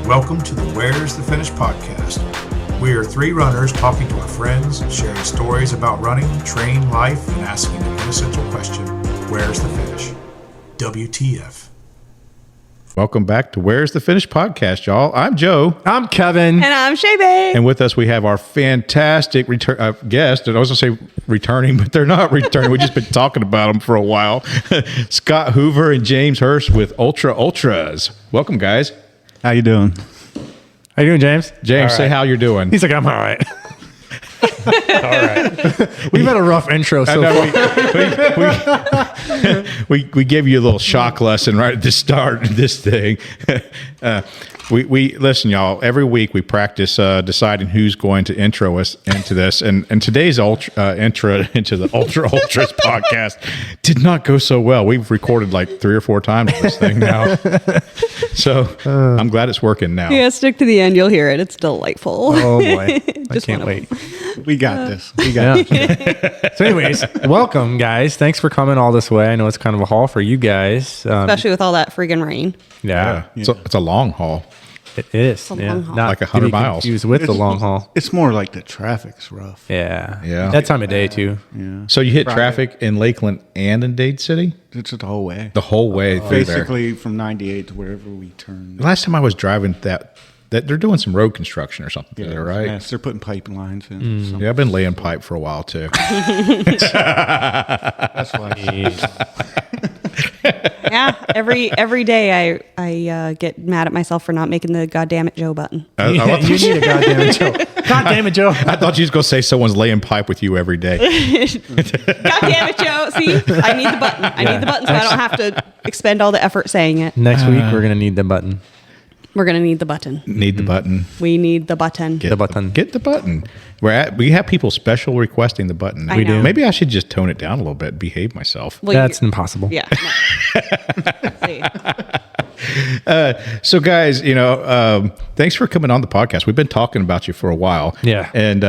Welcome to the Where's the Finish podcast. We are three runners talking to our friends, sharing stories about running, train life, and asking the essential question, where's the finish? WTF. Welcome back to Where's the Finish podcast, y'all. I'm Joe. I'm Kevin. And I'm Shae. And with us, we have our fantastic guest. And I was going to say returning, but they're not returning. We've just been talking about them for a while. Scott Hoover and James Hurst with Ultras. Welcome, guys. How you doing? How you doing, James? James, say how you're doing. He's like, I'm all right. All right. We've had a rough intro so far. We gave you a little shock lesson right at the start of this thing. We listen, y'all. Every week we practice deciding who's going to intro us into this, and today's intro into the Ultras podcast did not go so well. We've recorded like 3 or 4 times this thing now, so I'm glad it's working now. Yeah, stick to the end. You'll hear it. It's delightful. Oh boy, I can't wait. We got this. We got it. So, anyways, welcome, guys. Thanks for coming all this way. I know it's kind of a haul for you guys, Especially with all that friggin' rain. Yeah. So it's a long haul. It is. It's a yeah. long haul. Not Like 100 miles. confused with the long haul. It's more like the traffic's rough. Yeah. Yeah. That time of day too. Yeah. So you hit Friday. traffic in Lakeland and in Dade City It's the whole way. the whole way through there. Basically from 98 to wherever we turn. Last time I was driving that they're doing some road construction or something through there, right? Yes, they're putting pipelines in. So Yeah, I've been laying pipe for a while too. that's why. Yeah, every day I get mad at myself for not making the goddamn it Joe button. You need a goddamn it, Joe. Goddamn it, Joe. I thought you was going to say someone's laying pipe with you every day. Goddamn it, Joe. See, I need the button. I need the button so I don't have to expend all the effort saying it. Next week we're gonna need the button. We're gonna need the button. Need the button. We need the button. Get The button. Get the button. We have people special requesting the button. I We know. do. Maybe I should just tone it down a little bit, behave myself. Well, That's you're- impossible. Yeah. No. See. So, guys, thanks for coming on the podcast. We've been talking about you for a while. Yeah. And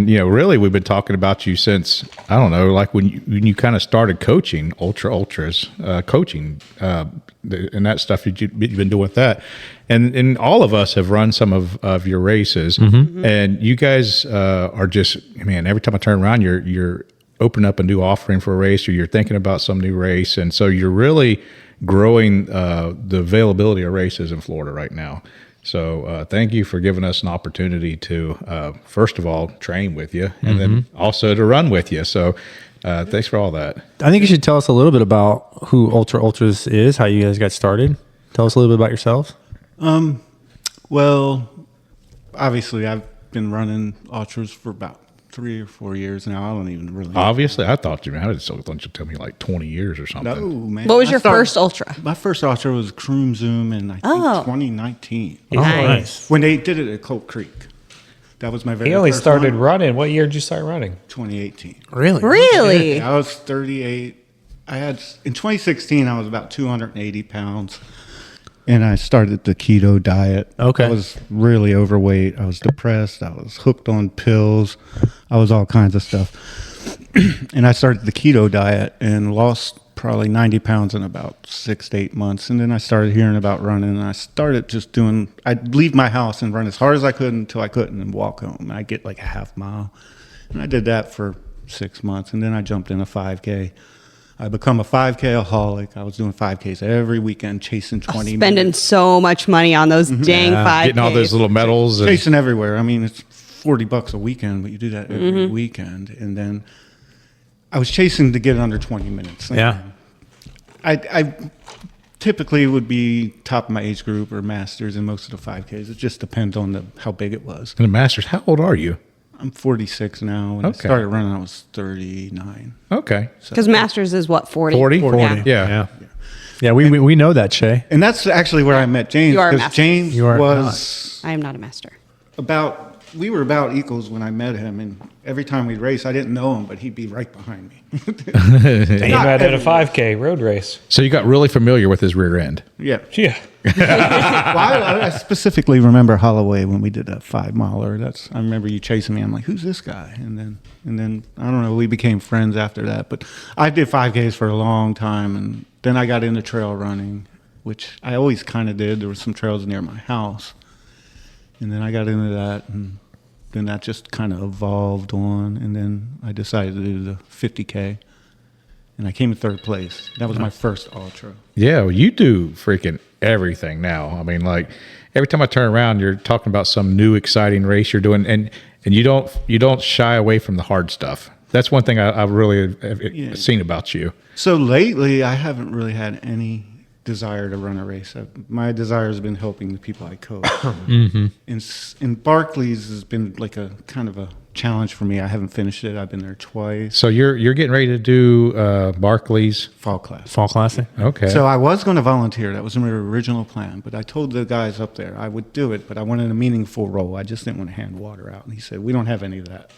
really, we've been talking about you since, I don't know, like when you kind of started coaching Ultras, coaching, and that stuff you've been doing with that. And all of us have run some of your races. Mm-hmm. And you guys are just, man, every time I turn around, you're opening up a new offering for a race, or you're thinking about some new race. And so you're really growing the availability of races in Florida right now. So thank you for giving us an opportunity to, first of all, train with you, and then also to run with you. So thanks for all that. I think you should tell us a little bit about who Ultras is, how you guys got started. Tell us a little bit about yourselves. Well, obviously I've been running ultras for about 3 or 4 years now. I don't even really. Obviously, I thought you, man, I just thought you'd tell me like 20 years or something. No, man. What was your first ultra? My first ultra was Croom Zoom in I think 2019. Nice. When they did it at Colt Creek. That was my very He only first started one. running. What year did you start running? 2018. Really? Really? I was 38. In 2016, I was about 280 pounds. And I started the keto diet. Okay. I was really overweight. I was depressed. I was hooked on pills. I was all kinds of stuff. And I started the keto diet and lost probably 90 pounds in about 6 to 8 months. And then I started hearing about running. And I started just I'd leave my house and run as hard as I could until I couldn't and walk home. And I'd get like a half mile. And I did that for 6 months. And then I jumped in a 5K. I become a 5K-aholic. I was doing 5Ks every weekend, chasing 20 Spending minutes. so much money on those dang 5Ks. Getting all those little medals. And, Chasing everywhere. I mean, it's $40 a weekend, but you do that every weekend. And then I was chasing to get under 20 minutes. Yeah. I typically would be top of my age group or masters in most of the 5Ks. It just depends on how big it was. and the Masters, how old are you? I'm 46 now. When I Okay. started running, I was 39. Okay. Because Masters is what, 40? 40? Yeah. Yeah. Yeah, we know that, Shae. And that's actually where I met James. You are a Because master. James You are was I am not a master. we were about equals when I met him, and every time we'd race, I didn't know him, but he'd be right behind me. You met at a 5K road race. So you got really familiar with his rear end. Yeah. Yeah. Well, I specifically remember Holloway when we did that 5 miler. I remember you chasing me. I'm like, who's this guy? And then I don't know. We became friends after that. But I did 5Ks for a long time, and then I got into trail running, which I always kind of did. There were some trails near my house. And then I got into that, and then that just kind of evolved on. And then I decided to do the 50K, and I came in third place. That was my first ultra. Yeah, well, you do freaking everything now. I mean, like every time I turn around, you're talking about some new exciting race you're doing, and you don't shy away from the hard stuff. That's one thing I've really seen about you. So lately, I haven't really had any desire to run a race. My desire has been helping the people I coach. And Barclays has been like a kind of a challenge for me. I haven't finished it. I've been there twice. So you're getting ready to do Barclays Fall class. Fall Classic. Okay. So I was going to volunteer. That was my original plan. But I told the guys up there I would do it, but I wanted a meaningful role. I just didn't want to hand water out. And he said, we don't have any of that.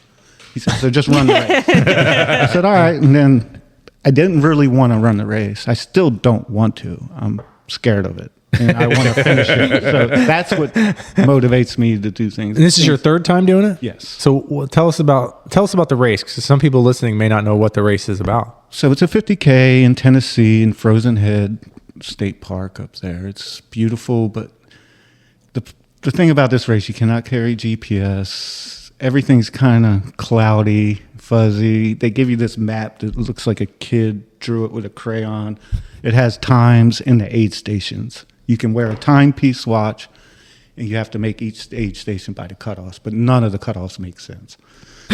He said, so just run the race. I said, all right. And then I didn't really want to run the race. I still don't want to. I'm scared of it. And I want to finish it. So that's what motivates me to do things. And this is your third time doing it? Yes. So tell us about the race, because some people listening may not know what the race is about. So it's a 50K in Tennessee in Frozen Head State Park up there. It's beautiful, but the thing about this race, you cannot carry GPS. Everything's kind of cloudy, fuzzy. They give you this map that looks like a kid drew it with a crayon. It has times and the aid stations. You can wear a timepiece watch, and you have to make each aid station by the cutoffs, but none of the cutoffs make sense.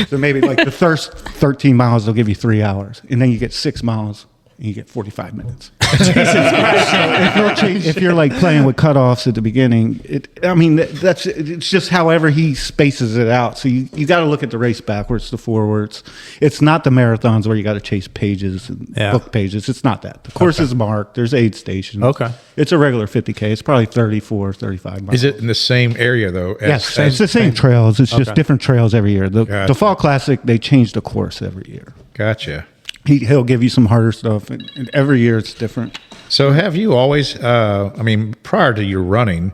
So maybe like the first 13 miles, they'll give you 3 hours, and then you get 6 miles, and you get 45 minutes. If you're like playing with cutoffs at the beginning, it's just however he spaces it out. So you got to look at the race backwards to forwards. It's not the marathons where you got to chase pages and book pages. It's not that. The course is marked. There's aid stations. Okay. It's a regular 50K. It's probably 34, 35 miles. Is it in the same area though? Yes, it's the same trails. It's just different trails every year. The Fall Classic, they change the course every year. Gotcha. He'll give you some harder stuff, and every year it's different. So have you always, prior to your running,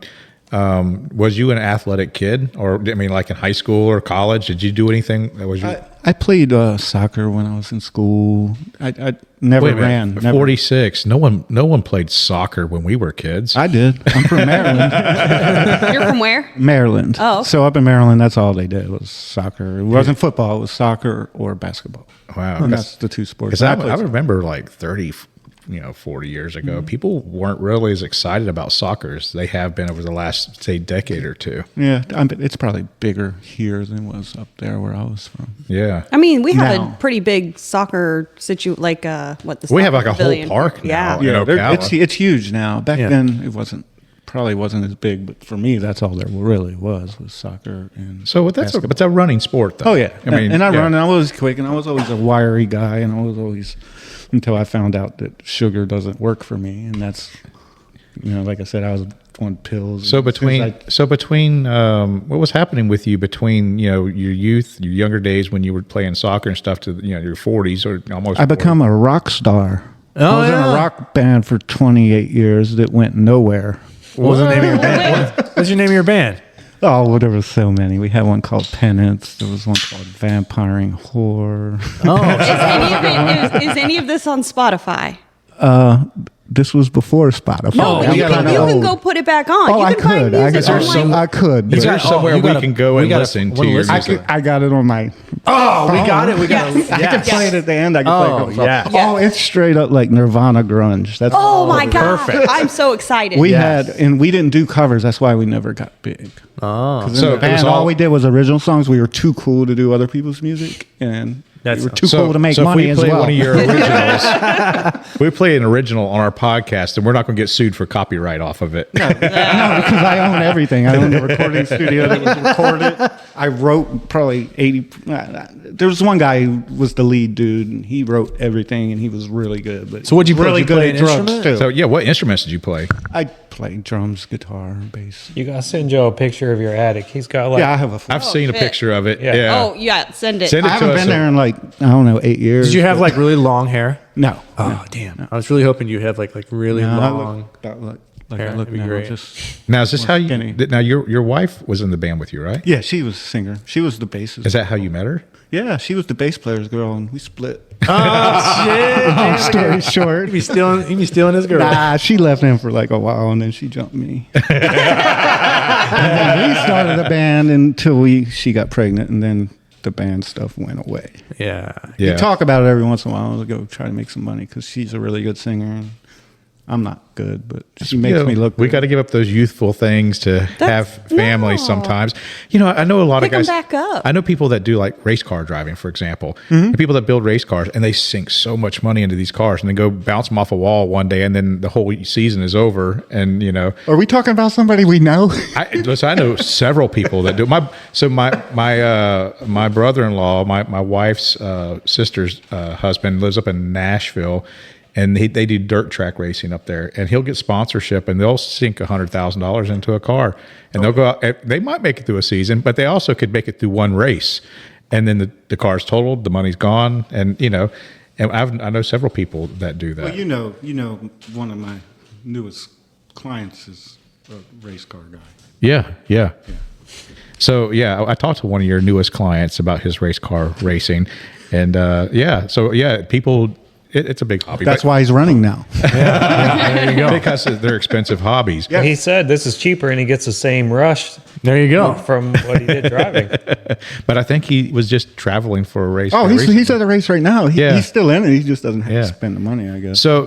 was you an athletic kid? Or, like in high school or college, did you do anything? I played soccer when I was in school. I never ran. Never. 46. No one played soccer when we were kids. I did. I'm from Maryland. You're from where? Maryland. Oh, okay. So up in Maryland, that's all they did was soccer. It wasn't football. It was soccer or basketball. Wow. And that's the two sports. Because I remember like 30, 40 years ago, people weren't really as excited about soccer as they have been over the last, say, decade or two. Yeah, it's probably bigger here than it was up there where I was from. Yeah. I mean, we have Now. a pretty big soccer We have like a pavilion. whole park now. Yeah. in Ocala. It's huge now. Back then, it probably wasn't as big, but for me, that's all there really was soccer and So that's a running sport, though. Oh yeah, I mean, and I run. And I was quick, and I was always a wiry guy, and I was always until I found out that sugar doesn't work for me, and that's like I said, I was on pills. So between what was happening with you between your youth, your younger days when you were playing soccer and stuff to your 40s or almost. I become a rock star. Oh, I was in yeah. a rock band for 28 years that went nowhere. What was the name of your band? What's your name of your band? Oh, well, there was so many. We had one called Penance. There was one called Vampiring Whore. Is any of this on Spotify? This was before Spotify. No, but you can go put it back on. Oh, you I can find could. music online. I could. Is there but somewhere we can go and listen to your music? I got it on my. Oh, we got it. We got it. I can play it at the end. I can play it. yeah. Oh, it's straight up like Nirvana grunge. That's Oh my god! Perfect. I'm so excited. we had, and we didn't do covers. That's why we never got big. Oh. So the band, all we did was original songs. We were too cool to do other people's music, and we were too cool to make money if as we play well. one of your originals, we play an original on our podcast, and we're not going to get sued for copyright off of it. No, because I own everything. I own the recording studio that was recorded. I wrote probably 80. There was one guy who was the lead dude, and he wrote everything, and he was really good. But So what'd you play? really Did you good play at an drums instrument? too. So yeah, what instruments did you play? I played drums, guitar, bass. You gotta send Joe a picture of your attic. He's got like Yeah, I have a. I've seen a shit. picture of it. Yeah. Yeah. Oh yeah, send it. Send I it to haven't us. been there in like I don't know 8 years. Did you have but- like really long hair? No? Oh, damn. I was really hoping you had like really No, I long. look like hair. I look That'd be now. great. Just Now is this how you? skinny. Now your wife was in the band with you, right? yeah, she was a singer. She was the bassist. Is that how you met her? Yeah, she was the bass player's girl, and we split. Oh shit! Long story short. He be stealing his girl. Nah, she left him for like a while, and then she jumped me. And then we started a band until she got pregnant, and then the band stuff went away. Yeah. Yeah. We talk about it every once in a while. We'll go try to make some money because she's a really good singer. And I'm not good, but she makes me look good. We got to give up those youthful things to have families no. sometimes. You know, I know a lot Pick of 'em guys. back up. I know people that do like race car driving, for example. Mm-hmm. The people that build race cars and they sink so much money into these cars and then go bounce them off a wall one day and then the whole season is over. And you know, Are we talking about somebody we know? I know several people that do. My brother-in-law, my wife's sister's husband lives up in Nashville. And they do dirt track racing up there, and he'll get sponsorship, and they'll sink $100,000 into a car, and they'll go out. They might make it through a season, but they also could make it through one race, and then the car's totaled, the money's gone, and you know, and I know several people that do that. Well, you know, one of my newest clients is a race car guy. Yeah. So yeah, I talked to one of your newest clients about his race car racing, and people. It's a big hobby. That's why he's running now. There you go. because they're expensive hobbies. Yeah. He said this is cheaper and he gets the same rush There you go. from what he did driving. But I think he was just traveling for a race. Oh, he's at a race right now. Yeah. He's still in it. He just doesn't have Yeah. to spend the money, I guess. So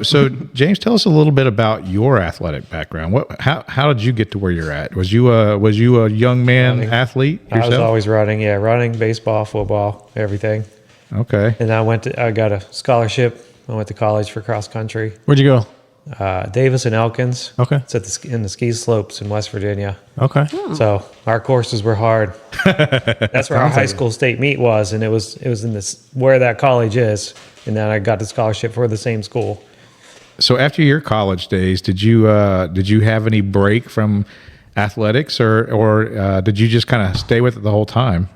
James, tell us a little bit about your athletic background. How did you get to where you're at? Was you a young man Running. athlete I was yourself? always running. Yeah, running, baseball, football, everything. Okay. And I got a scholarship. I went to college for cross country. Where'd you go? Davis and Elkins. Okay. It's in the ski slopes in West Virginia. Okay. So our courses were hard. That's where our high school state meet was, and it was in this where that college is. And then I got the scholarship for the same school. So after your college days, did you have any break from athletics, or did you just kind of stay with it the whole time?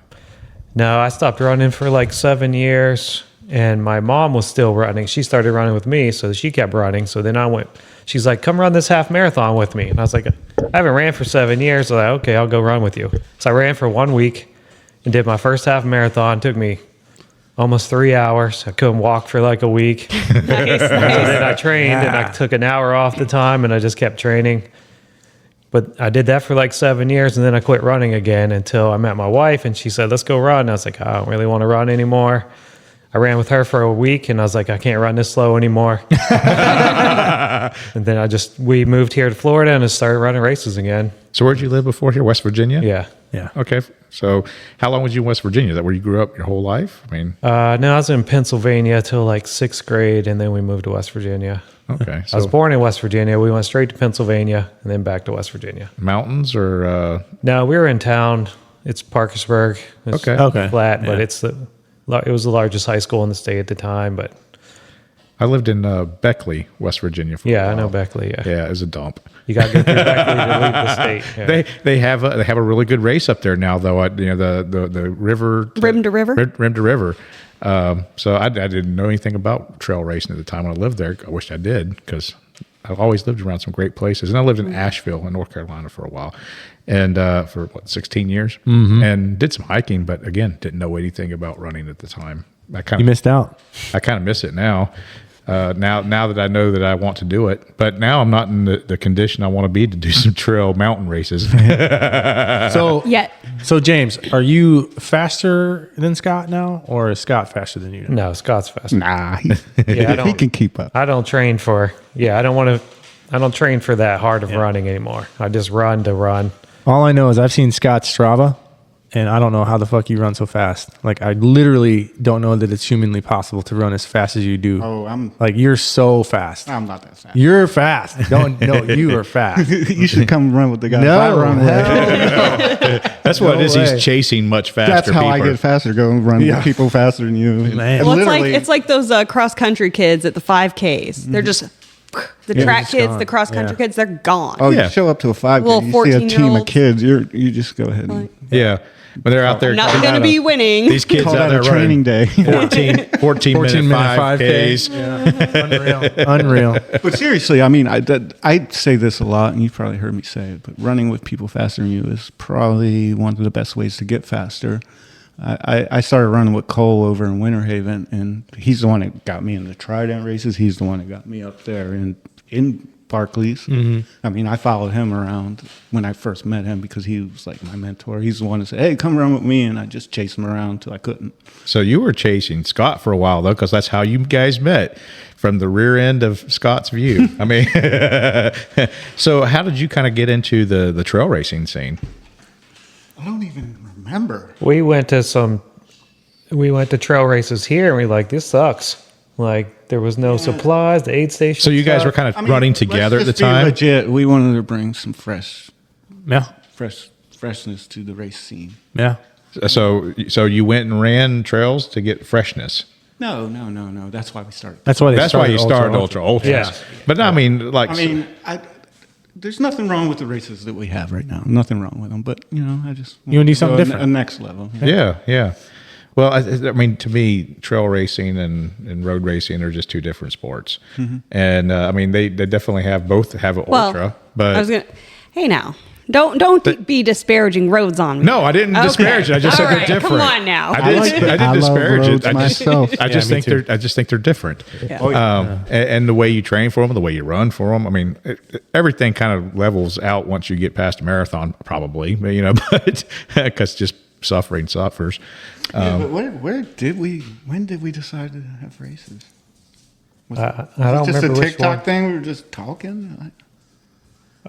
No, I stopped running for like 7 years, and my mom was still running. She started running with me, so she kept running. So then I went. She's like, "Come run this half marathon with me," and I was like, "I haven't ran for 7 years." So I was like, "Okay, I'll go run with you." So I ran for 1 week and did my first half marathon. It took me almost 3 hours. I couldn't walk for like a week. Nice. And then I trained, and I took an hour off the time, and I just kept training. But I did that for like 7 years, and then I quit running again until I met my wife, and she said, "Let's go run." And I was like, "I don't really want to run anymore." I ran with her for a week, and I was like, "I can't run this slow anymore." And then we moved here to Florida and just started running races again. So where'd you live before here? West Virginia? Yeah. Yeah. Okay. So how long was you in West Virginia? Is that where you grew up your whole life? I mean, No, I was in Pennsylvania till like 6th grade, and then we moved to West Virginia. okay. I was So born in West Virginia. We went straight to Pennsylvania and then back to West Virginia. mountains or No, we were in town. It's Parkersburg. It's Okay. flat, but Yeah. it was the largest high school in the state at the time. But I lived in Beckley, West Virginia. For a yeah, I while. know Beckley. Yeah, Yeah, it was a dump. you got to go through Beckley to leave the state. Yeah. They have a really good race up there now, though. The river Rim to river? rim to river. So I didn't know anything about trail racing at the time when I lived there. I wish I did because I've always lived around some great places. And I lived in Asheville, in North Carolina, for a while, and for 16 years, and did some hiking. But again, didn't know anything about running at the time. You missed out. I kind of miss it now. Now that I know that I want to do it, but now I'm not in the condition I want to be to do some trail mountain races. So Yet. So James, are you faster than Scott now, or is Scott faster than you? No, Scott's fast. Nah, Yeah, I he can keep up. I don't train for. Yeah, I don't train for that hard of running anymore. I just run to run. All I know is I've seen Scott's Strava, and I don't know how the fuck you run so fast. Like, I literally don't know that it's humanly possible to run as fast as you do. Oh, I'm You're so fast. not that fast. You're fast. You are fast. You should come run with the guys. No, I run with. That's what it is. way. He's chasing much faster. That's how I people. get faster. Go and run with people faster than you. Man. Well, Literally- it's like those cross country kids at the 5Ks. They're just the track just kids, gone. the cross country Yeah. kids. They're gone. Oh, Yeah. you show up to a 5K, Little you see a team of 14-year-olds. kids. You just go ahead and Yeah, but they're out there. Not going to be winning. These kids call out that there a training running day. 14 minute 5Ks. Unreal. But seriously, I mean, I say this a lot, and you've probably heard me say it, but running with people faster than you is probably one of the best ways to get faster. I started running with Cole over in Winter Haven, and he's the one that got me in the Trident races. He's the one that got me up there in Barclays. I mean, I followed him around when I first met him because he was like my mentor. He's the one that said, "Hey, come run with me," and I just chased him around until I couldn't. So you were chasing Scott for a while, though, because that's how you guys met, from the rear end of Scott's view. I mean, so how did you kind of get into the trail racing scene? I don't even remember. We went to trail races here, and we like, this sucks. Like, there was no supplies, the aid station. So you guys were kind of running together at the time? Legit, we wanted to bring some freshness to the race scene. Yeah. So you went and ran trails to get freshness. No. That's why we started. That's why You started Ultra Ultras. Yeah. But I mean, like, there's nothing wrong with the races that we have right now. Nothing wrong with them. But I just You wanna do something go different. a next level. yeah. Well, I mean, to me, trail racing and road racing are just two different sports. And I mean, they definitely both have an ultra. But I was gonna. Hey, now, don't be disparaging roads on me. no, I didn't disparage it. I just All said right, they're different. Come on now. I didn't I love disparage roads it. myself. I just me think too. they're different. Yeah. And the way you train for them, the way you run for them. I mean, everything kind of levels out once you get past a marathon, probably. But because just suffering suffers. But when did we decide to have races? Was I it don't just remember a which TikTok one. thing? We were just talking.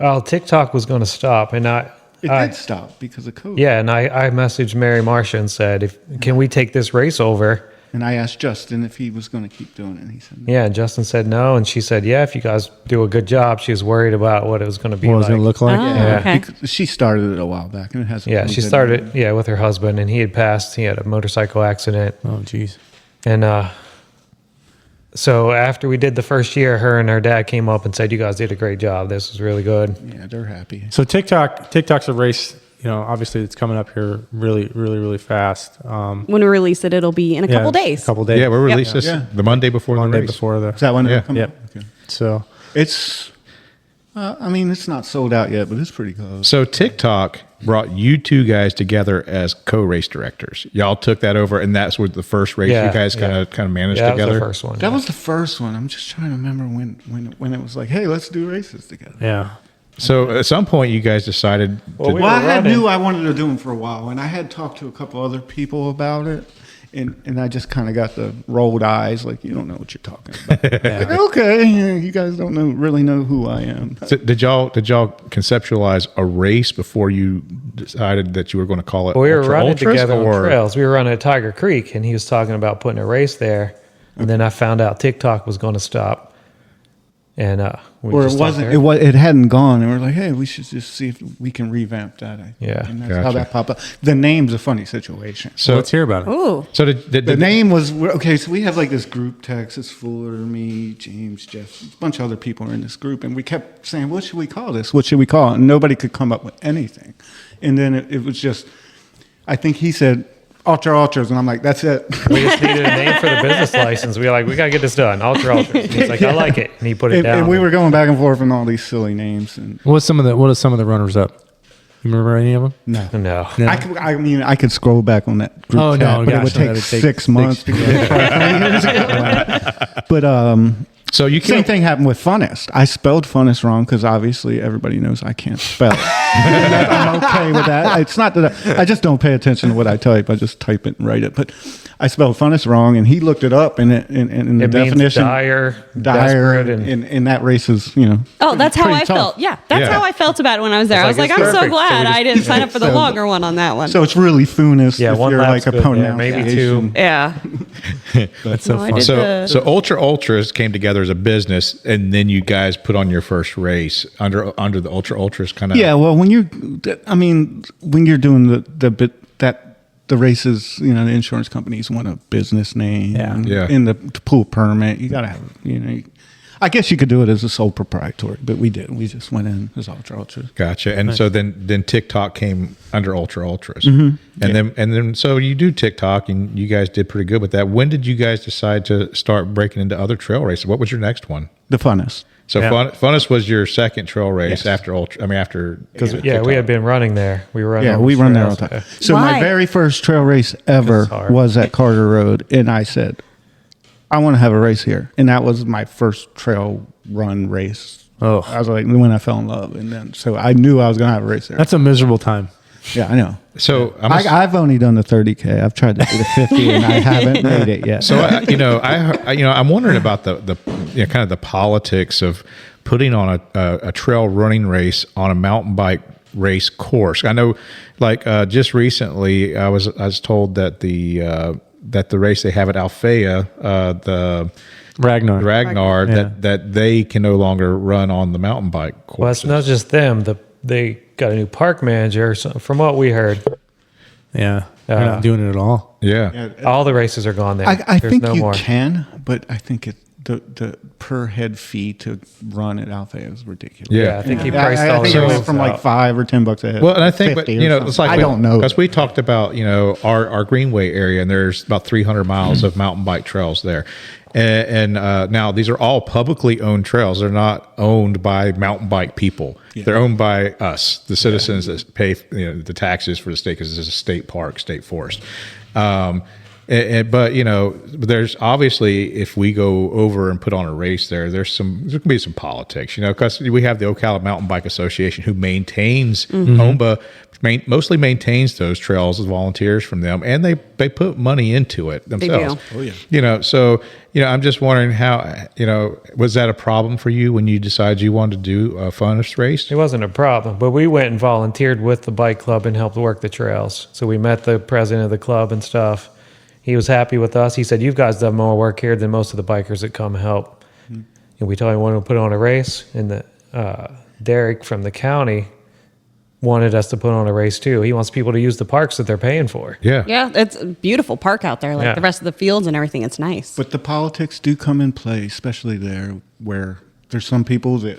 Well, TikTok was going to stop, and It did stop because of COVID. yeah, and I messaged Mary Marcia and said, can we take this race over? And I asked Justin if he was going to keep doing it, and he said no. Yeah, and Justin said no, and she said, yeah, if you guys do a good job. She was worried about what it was going to be What it was like. going to look like. Oh, Yeah. okay. Because she started it a while back, and it hasn't. Yeah, really she been- started with her husband, and he had passed. He had a motorcycle accident. Oh, geez. And so after we did the first year, her and her dad came up and said, you guys did a great job. This was really good. Yeah, they're happy. So TikTok's a race, obviously it's coming up here really, really, really fast. When we release it, it'll be in a couple days. A couple days. Yeah, we'll release this Yeah. the Monday before Monday the race. before the. Is that when Yeah. it'll come? Yep. Okay. So It's. I mean, it's not sold out yet, but it's pretty close. So TikTok brought you two guys together as co-race directors. Y'all took that over, and that's what the first race Yeah, you guys kind yeah. of managed Yeah, that was together. the first one. That was the first one. I'm just trying to remember when it was like, hey, let's do races together. yeah. So at some point, you guys decided. Well, to, we Well, I were running. knew I wanted to do them for a while, and I had talked to a couple other people about it, and I just kind of got the rolled eyes, like, you don't know what you're talking about. Like, okay, you guys don't really know who I am. so did y'all conceptualize a race before you decided that you were going to call it? Well, we were Ultra running Ultras, together on or- trails. We were running at Tiger Creek, and he was talking about putting a race there. And then I found out TikTok was going to stop. And we Or it just stopped wasn't. there. It hadn't gone, and we're like, "Hey, we should just see if we can revamp that." Yeah. and that's how Gotcha. that popped up. The name's a funny situation. So Let's hear about it. Ooh. So did The name was okay. So we have like this group text. It's Fuller, me, James, Jeff, a bunch of other people are in this group, and we kept saying, "What should we call this? What should we call it?" And nobody could come up with anything. And then it was just, I think he said, "Ultra Ultras," and I'm like, "That's it." We just needed a name for the business license. We were like, we got to get this done. Ultra Ultras. And he's like, I like it. And he put it and, down. and we were going back and forth on all these silly names. And What are some of the runners up? You remember any of them? no, No. No. I could scroll back on that group Oh, chat, no, but it gosh, would take that'd take 6 months to get But so you same came, thing happened with Funnest. I spelled Funnest wrong because obviously everybody knows I can't spell. I'm okay with that. It's not that I just don't pay attention to what I type. I just type it and write it. But I spelled Funnest wrong, and he looked it up, and in the It means definition, dire, dire, desperate, and that race is Oh, that's how pretty I tough. felt. Yeah, that's Yeah. how I felt about it when I was there. I was like, like, it's I'm so perfect. glad So we just- I didn't sign up for the So- longer one on that one. So it's really Funnest Yeah, if one you're lap's like a good, yeah, maybe pronunciation. two. yeah. That's so No, I funny. did so the- so Ultra Ultras came together as a business, and then you guys put on your first race under the Ultra Ultras kind of. Yeah, well, when you're doing the races, the insurance companies want a business name, Yeah. and, Yeah. and to pull a permit, you gotta have, I guess you could do it as a sole proprietary, but we didn't. We just went in as Ultra Ultras. Gotcha. And so then TikTok came under Ultra Ultras, Mm-hmm. and then so you do TikTok, and you guys did pretty good with that. When did you guys decide to start breaking into other trail races? What was your next one? The Funnest. So Funness was your second trail race Yes. after Because we had been running there. We run. Yeah, on we the run there all trails. the time. So Why? my very first trail race ever It's hard. was at Carter Road, and I said, I want to have a race here. And that was my first trail run race. Oh. I was like, when I fell in love. And then, so I knew I was going to have a race there. That's a miserable time. Yeah, I know. So I've only done the 30K. I've tried to do the 50 and I haven't made it yet. So I'm wondering about the kind of the politics of putting on a trail running race on a mountain bike race course. I know, just recently, I was told that the race they have at Alfea, the Yeah. Ragnar, that they can no longer run on the mountain bike course. Well, it's not just them. They got a new park manager. So from what we heard, Yeah. They're not doing it at all. Yeah. all the races are gone there. I There's think no you more. can, but I think the per head fee to run at Alfea is ridiculous. Yeah, I think he priced I all think the it went races from like out. $5 or $10 a head. Well, and I think, but 50 or it's something. like I don't know because we talked about our Greenway area, and there's about 300 miles of mountain bike trails there, and now these are all publicly owned trails. They're not owned by mountain bike people. They're owned by us, the citizens that pay the taxes for the state because it's a state park, state forest. But there's obviously, if we go over and put on a race there can be some politics, because we have the Ocala Mountain Bike Association who maintains OMBA, mostly maintains those trails as volunteers from them, and they put money into it themselves. do. Oh, yeah. So I'm just wondering how, was that a problem for you when you decided you wanted to do a Funness race? It wasn't a problem, but we went and volunteered with the bike club and helped work the trails. So we met the president of the club and stuff. He was happy with us. He said, "You guys done more work here than most of the bikers that come help." And we told him we wanted to put on a race, and Derek from the county wanted us to put on a race too. He wants people to use the parks that they're paying for. Yeah. Yeah, it's a beautiful park out there. Like Yeah. the rest of the fields and everything. It's nice. But the politics do come in play, especially there where there's some people that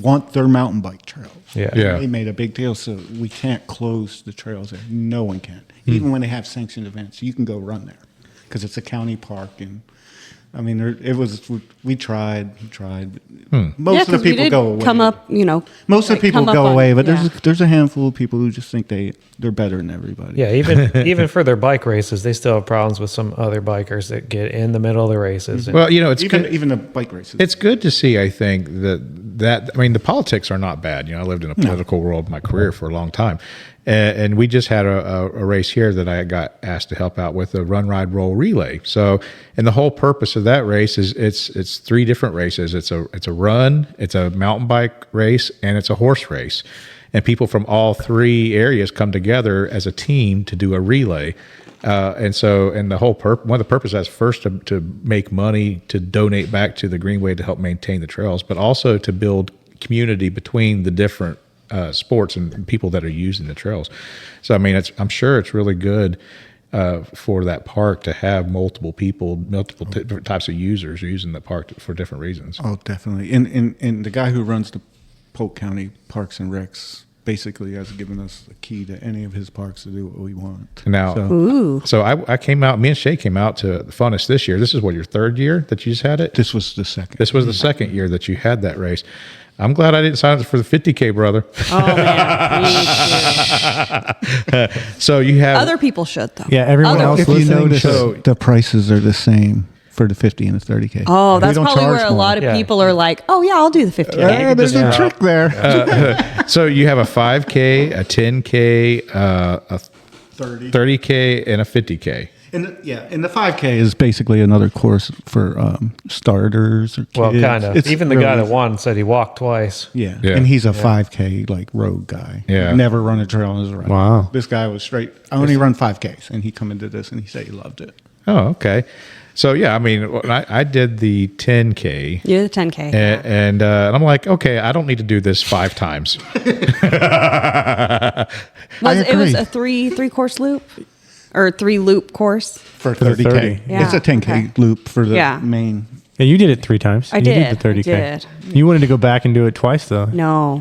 want their mountain bike trails. Yeah. Yeah. They made a big deal, so we can't close the trails there. No one can. Even when they have sanctioned events, you can go run there because it's a county park. And I mean, we tried. Most of the people go away. Come up, Most of the people come up go on- away, but yeah. there's a handful of people who just think they're better than everybody. Yeah, even for their bike races, they still have problems with some other bikers that get in the middle of the races. And Well, it's even good. even the bike races. It's good to see, I think, that the politics are not bad. I lived in a political world in my career for a long time. And we just had a race here that I got asked to help out with, a run, ride, roll relay. So, and the whole purpose of that race is it's three different races. It's a run, it's a mountain bike race, and it's a horse race. And people from all three areas come together as a team to do a relay. And the whole one of the purposes is first to make money to donate back to the Greenway to help maintain the trails, but also to build community between the different sports and people that are using the trails. So, I mean, I'm sure it's really good for that park to have multiple people, different types of users using the park for different reasons. Oh, definitely. And the guy who runs the Polk County Parks and Recs basically has given us a key to any of his parks to do what we want. Now, so I came out, me and Shae came out to the Funness this year. This is what, your third year that you just had it? This was the second. This was the second year that you had that race. I'm glad I didn't sign up for the 50K, brother. Oh man, me too. So you have Other people should though. Yeah, everyone Other- else If you listening. notice, so- the prices are the same for the 50 and the 30K. Oh, We that's don't probably charge where a more. lot of Yeah. people are like, "Oh yeah, I'll do the 50K." There's a trick there. So you have a 5K, a 10K, a 30K, and a 50K. And the 5K is basically another course for starters or kids. well, kind of. It's Even the really guy that easy. won said he walked twice. Yeah. Yeah. And he's a 5K road guy. Yeah. Never run a trail in his life. Wow. This guy was straight. I only run 5Ks, and he come into this and he said he loved it. Oh, okay. So yeah, I mean, when I did the 10K. You do the 10K. And I'm like, okay, I don't need to do this 5 times. It was agree. a three course loop or 3 loop course. For the 30K. 30. Yeah, It's a 10K okay. loop for the Yeah. main. Yeah, you did it 3 times. You did. the 30K. I did. You wanted to go back and do it twice, though. No.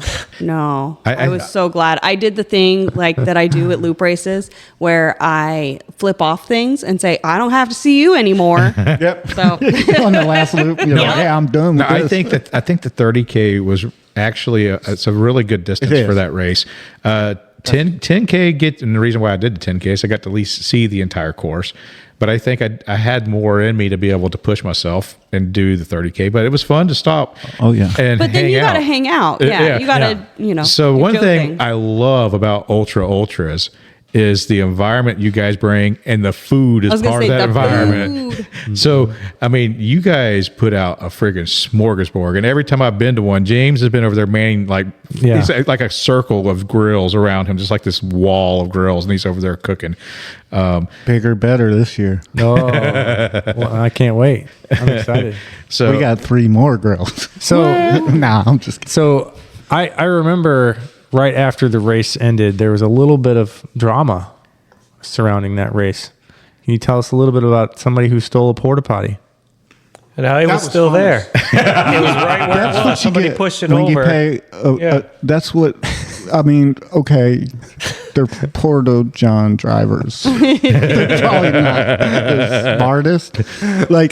I was so glad. I did the thing like that I do at loop races where I flip off things and say, I don't have to see you anymore. Yep. So On the last loop, you're like, yeah, I'm done with I this. think the 30K was actually it's a really good distance It is. for that race. 10K and the reason why I did the 10K is I got to at least see the entire course. But I think I had more in me to be able to push myself and do the 30K. But it was fun to stop. Oh, yeah. And but then hang you got to out. hang out. Yeah. You got to, So do one Joe thing things. I love about ultras is the environment you guys bring, and the food I is was gonna part of say that the environment. food. So, I mean, you guys put out a friggin' smorgasbord, and every time I've been to one, James has been over there manning he's like a circle of grills around him, just like this wall of grills, and he's over there cooking. Bigger, better this year. Oh, well, I can't wait. I'm excited. So We got 3 more grills. So, Nah, I'm just kidding. so I remember right after the race ended, there was a little bit of drama surrounding that race. Can you tell us a little bit about somebody who stole a porta potty? And how it was was still fun. there. It was right where it was. Somebody pushed it when over. you pay. Yeah. That's what I mean. Okay, they're Porto John drivers. They're probably not the smartest. Like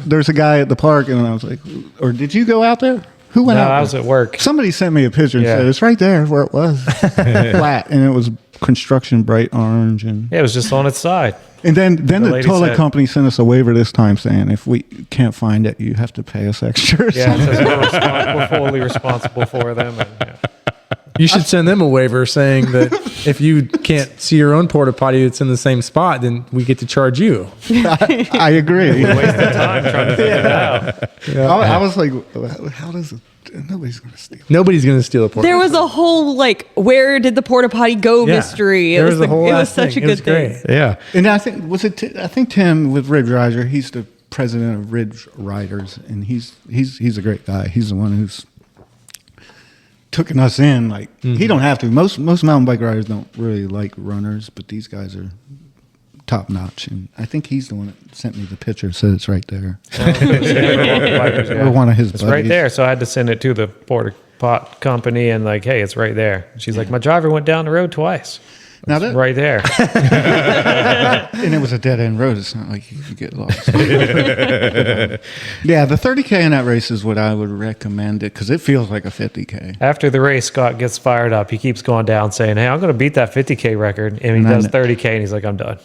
there's a guy at the park, and I was like, "Or did you go out there? Who went No, out I there?" was at work. Somebody sent me a picture and Yeah. said it's right there where it was, flat, and it was construction bright orange, and Yeah, it was just on its side. then the lady toilet said- company sent us a waiver this time saying if we can't find it, you have to pay us extra. or Yeah, it something. says we're fully responsible for them. And, yeah. You should send them a waiver saying that if you can't see your own porta potty that's in the same spot, then we get to charge you. I agree. Wasted time trying to figure it out. I was like, how does it? Nobody's going to steal. Nobody's going to steal a porta There was a whole where did the porta potty go Yeah. mystery. There was a whole it was ass such thing. a It was good thing. great. yeah. And I think I think Tim with Ridge Rider. He's the president of Ridge Riders, and he's a great guy. He's the one who's taken us in. Like he don't have to. Most mountain bike riders don't really like runners, but these guys are top notch. And I think he's the one that sent me the picture. Said it's right there. Or one of his It's buddies. right there. So I had to send it to the porta pot company and hey, it's right there. She's like, my driver went down the road twice. Now It's that, right there. and it was a dead end road. It's not like you could get lost. Yeah, the 30K in that race is what I would recommend it because it feels like a 50K. After the race, Scott gets fired up. He keeps going down saying, hey, I'm going to beat that 50K record. And he does 30K and he's like, I'm done.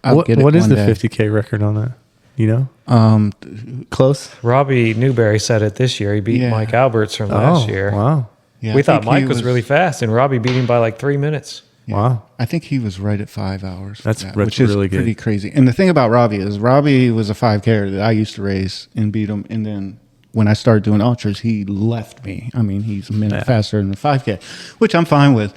I'll get it What is one the day. 50K record on that? You know? Close? Robbie Newberry said it this year. He beat Yeah. Mike Alberts from last year. Wow. Yeah, We I thought think he Mike was really fast and Robbie beat him by like 3 minutes. Yeah. Wow. I think he was right at 5 hours. for That's that, which is really good. pretty crazy. And the thing about Robbie is Robbie was a 5K that I used to race and beat him. And then when I started doing ultras, he left me. I mean, he's a minute faster than the 5K, which I'm fine with.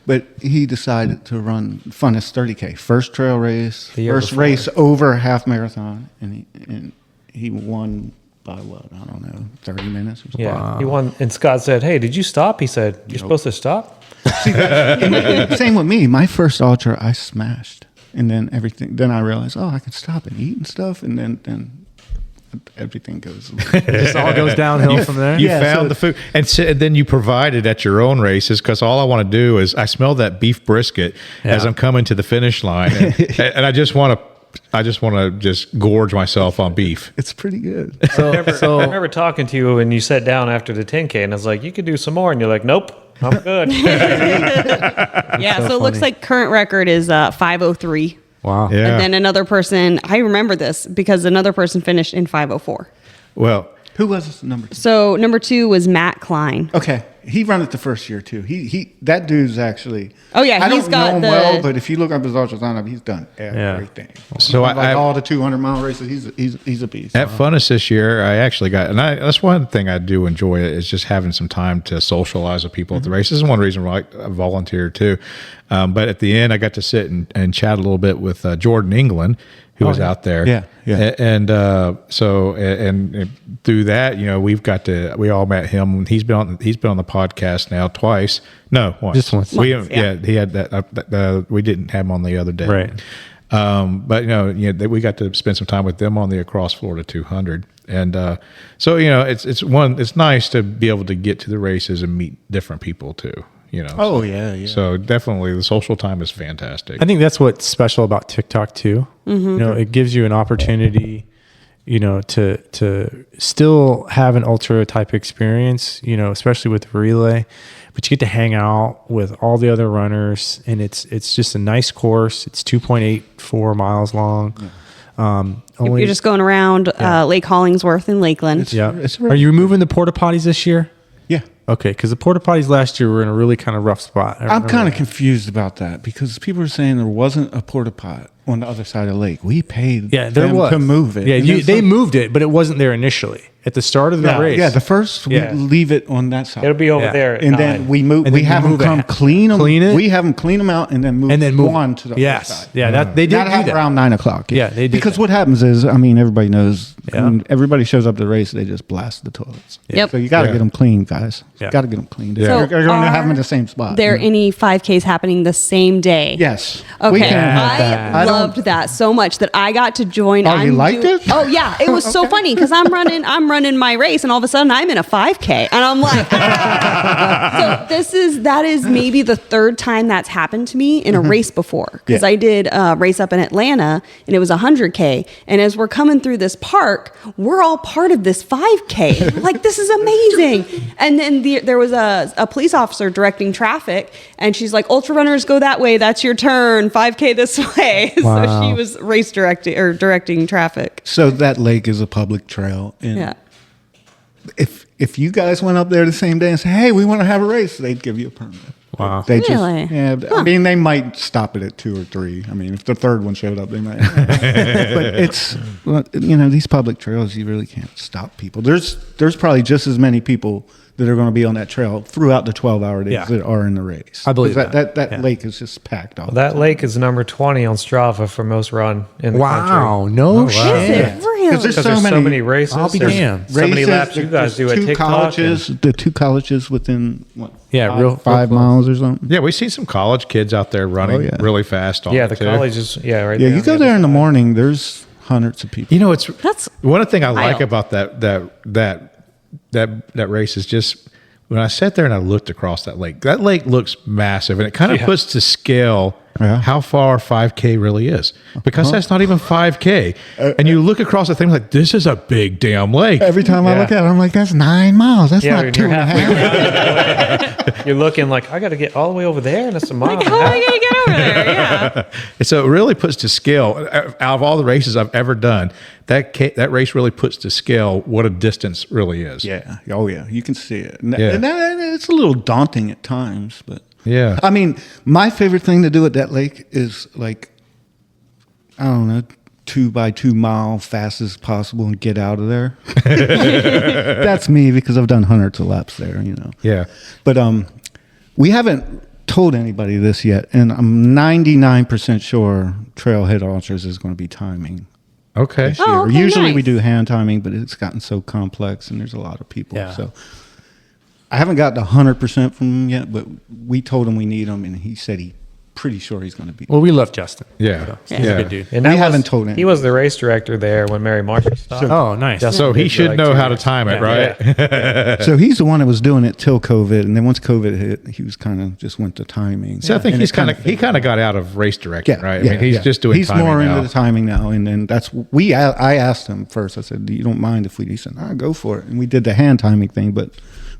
But he decided to run Funnest 30K, first trail race, The year first before. race over half marathon, and he won by what, I don't know, 30 minutes or something. Yeah. He won. And Scott said, hey, did you stop? He said, you're supposed to stop? And same with me. My first ultra, I smashed, and then everything. Then I realized, oh, I can stop and eat and stuff, and then everything goes. It just all goes downhill from there? You Yeah, found so- the food, and then you provide it at your own races. Because all I want to do is I smell that beef brisket as I'm coming to the finish line, and I just want to just gorge myself on beef. It's pretty good. So, I remember talking to you and you sat down after the 10K and I was like, you could do some more. And you're like, nope, I'm good. Yeah, so it looks like current record is 5:03. wow. Yeah. And then another person, I remember this because another person finished in 5:04. Well, Who was this number 2? So number 2 was Matt Klein. Okay, he run it the first year too. He that dude's actually. Oh, yeah, I he's don't got know him the- well, but if you look up his ultras on him, he's done everything. So like I- all the 200-mile races, he's a beast. at Funnest this year, I actually got, and that's one thing I do enjoy is just having some time to socialize with people at the race. This is one reason why I volunteered too. But at the end, I got to sit and chat a little bit with Jordan England, who was out there. Yeah, yeah. And so through that, we all met him. He's been on the podcast now twice. No, once. Just once. We, Once, yeah. he had that. We didn't have him on the other day. Right. But we got to spend some time with them on the Across Florida 200, and so it's nice to be able to get to the races and meet different people too. Oh yeah. So definitely the social time is fantastic. I think that's what's special about TikTok too. It gives you an opportunity, to still have an ultra type experience, especially with the relay, but you get to hang out with all the other runners, and it's just a nice course. It's 2.84 miles long. You're just going around Lake Hollingsworth and Lakeland. Are you removing the porta potties this year? Yeah. Okay, because the porta potties last year were in a really kind of rough spot. I'm kind of confused about that because people are saying there wasn't a porta pot on the other side of the lake. We paid there them was. to move it. Yeah, they moved it, but it wasn't there initially at the start of the race. Yeah, the first we leave it on that side. It'll be over there, and then we move. We have them come clean them. We have them clean them out, and then move on to the other side. Yeah, they did that do that around 9 o'clock. Yeah, they did. Because what happens is, everybody knows. When everybody shows up to the race, they just blast the toilets. Yep. So you got to get them clean, guys. You got to get them clean. So you're going to have them in the same spot. There any 5Ks happening the same day? Yes. Okay. We can have that. I loved that so much that I got to join. Oh, you liked it? Oh yeah, it was so funny because I'm running my race, and all of a sudden I'm in a 5K, and I'm like, so that is maybe the third time that's happened to me in a race before, because I did a race up in Atlanta, and it was 100K, and as we're coming through this park, we're all part of this 5K. Like, this is amazing. And then there was a police officer directing traffic, and she's like, ultra runners go that way, that's your turn, 5K this way. Wow. So she was race directing traffic. So that lake is a public trail. And if you guys went up there the same day and said, hey, we want to have a race, they'd give you a permit. Wow. Really? I mean, they might stop it at 2 or 3. I mean, if the third one showed up, they might. But it's, these public trails, you really can't stop people. There's probably just as many people that are going to be on that trail throughout the 12-hour days that are in the race. I believe that lake is just packed off. That lake is number 20 on Strava for most run in the country. Wow, no shit. Is it really? Because There's so many races. I'll be There's damned. so many laps you guys do at TikTok. The 2 colleges within, real 5 miles or something? Yeah, we see some college kids out there running really fast. Yeah, the colleges. Yeah, right. Yeah, there you go there in the morning, there's hundreds of people. That's one thing I like about that race is just when I sat there and I looked across that lake looks massive, and it kind of puts to scale how far 5K really is, because that's not even 5K. And you look across the thing like, this is a big damn lake. Every time I look at it, I'm like, that's 9 miles. That's not 2.5. You're looking like, I got to get all the way over there, and it's a mile. Like, how am I going to get over there? Yeah. And so it really puts to scale. Out of all the races I've ever done, that race really puts to scale what a distance really is. Yeah. Oh, yeah. You can see it. And it's a little daunting at times, but. Yeah. I mean, my favorite thing to do at that lake is, like, I don't know, 2x2 mile fast as possible and get out of there. That's me, because I've done hundreds of laps there, Yeah. But we haven't told anybody this yet, and I'm 99% sure Trailhead Ultras is going to be timing. Okay. This year. Oh, okay, Usually nice. we do hand timing, but it's gotten so complex, and there's a lot of people. Yeah. So I haven't gotten 100% from him yet, but we told him we need him, and he said pretty sure he's going to be. Well, we love Justin. Yeah. He's a good dude. And we haven't told him. He was the race director there when Mary Marshall stopped. Oh, nice. So he should know how to time it, right? So he's the one that was doing it till COVID, and then once COVID hit, he was kind of just went to timing. So I think And he it kind of got out of race directing, right? Yeah, I mean, he's just doing. He's timing more now. into the timing now, and then that's I asked him first. I said, "You don't mind if we?" He said, "Go for it." And we did the hand timing thing, but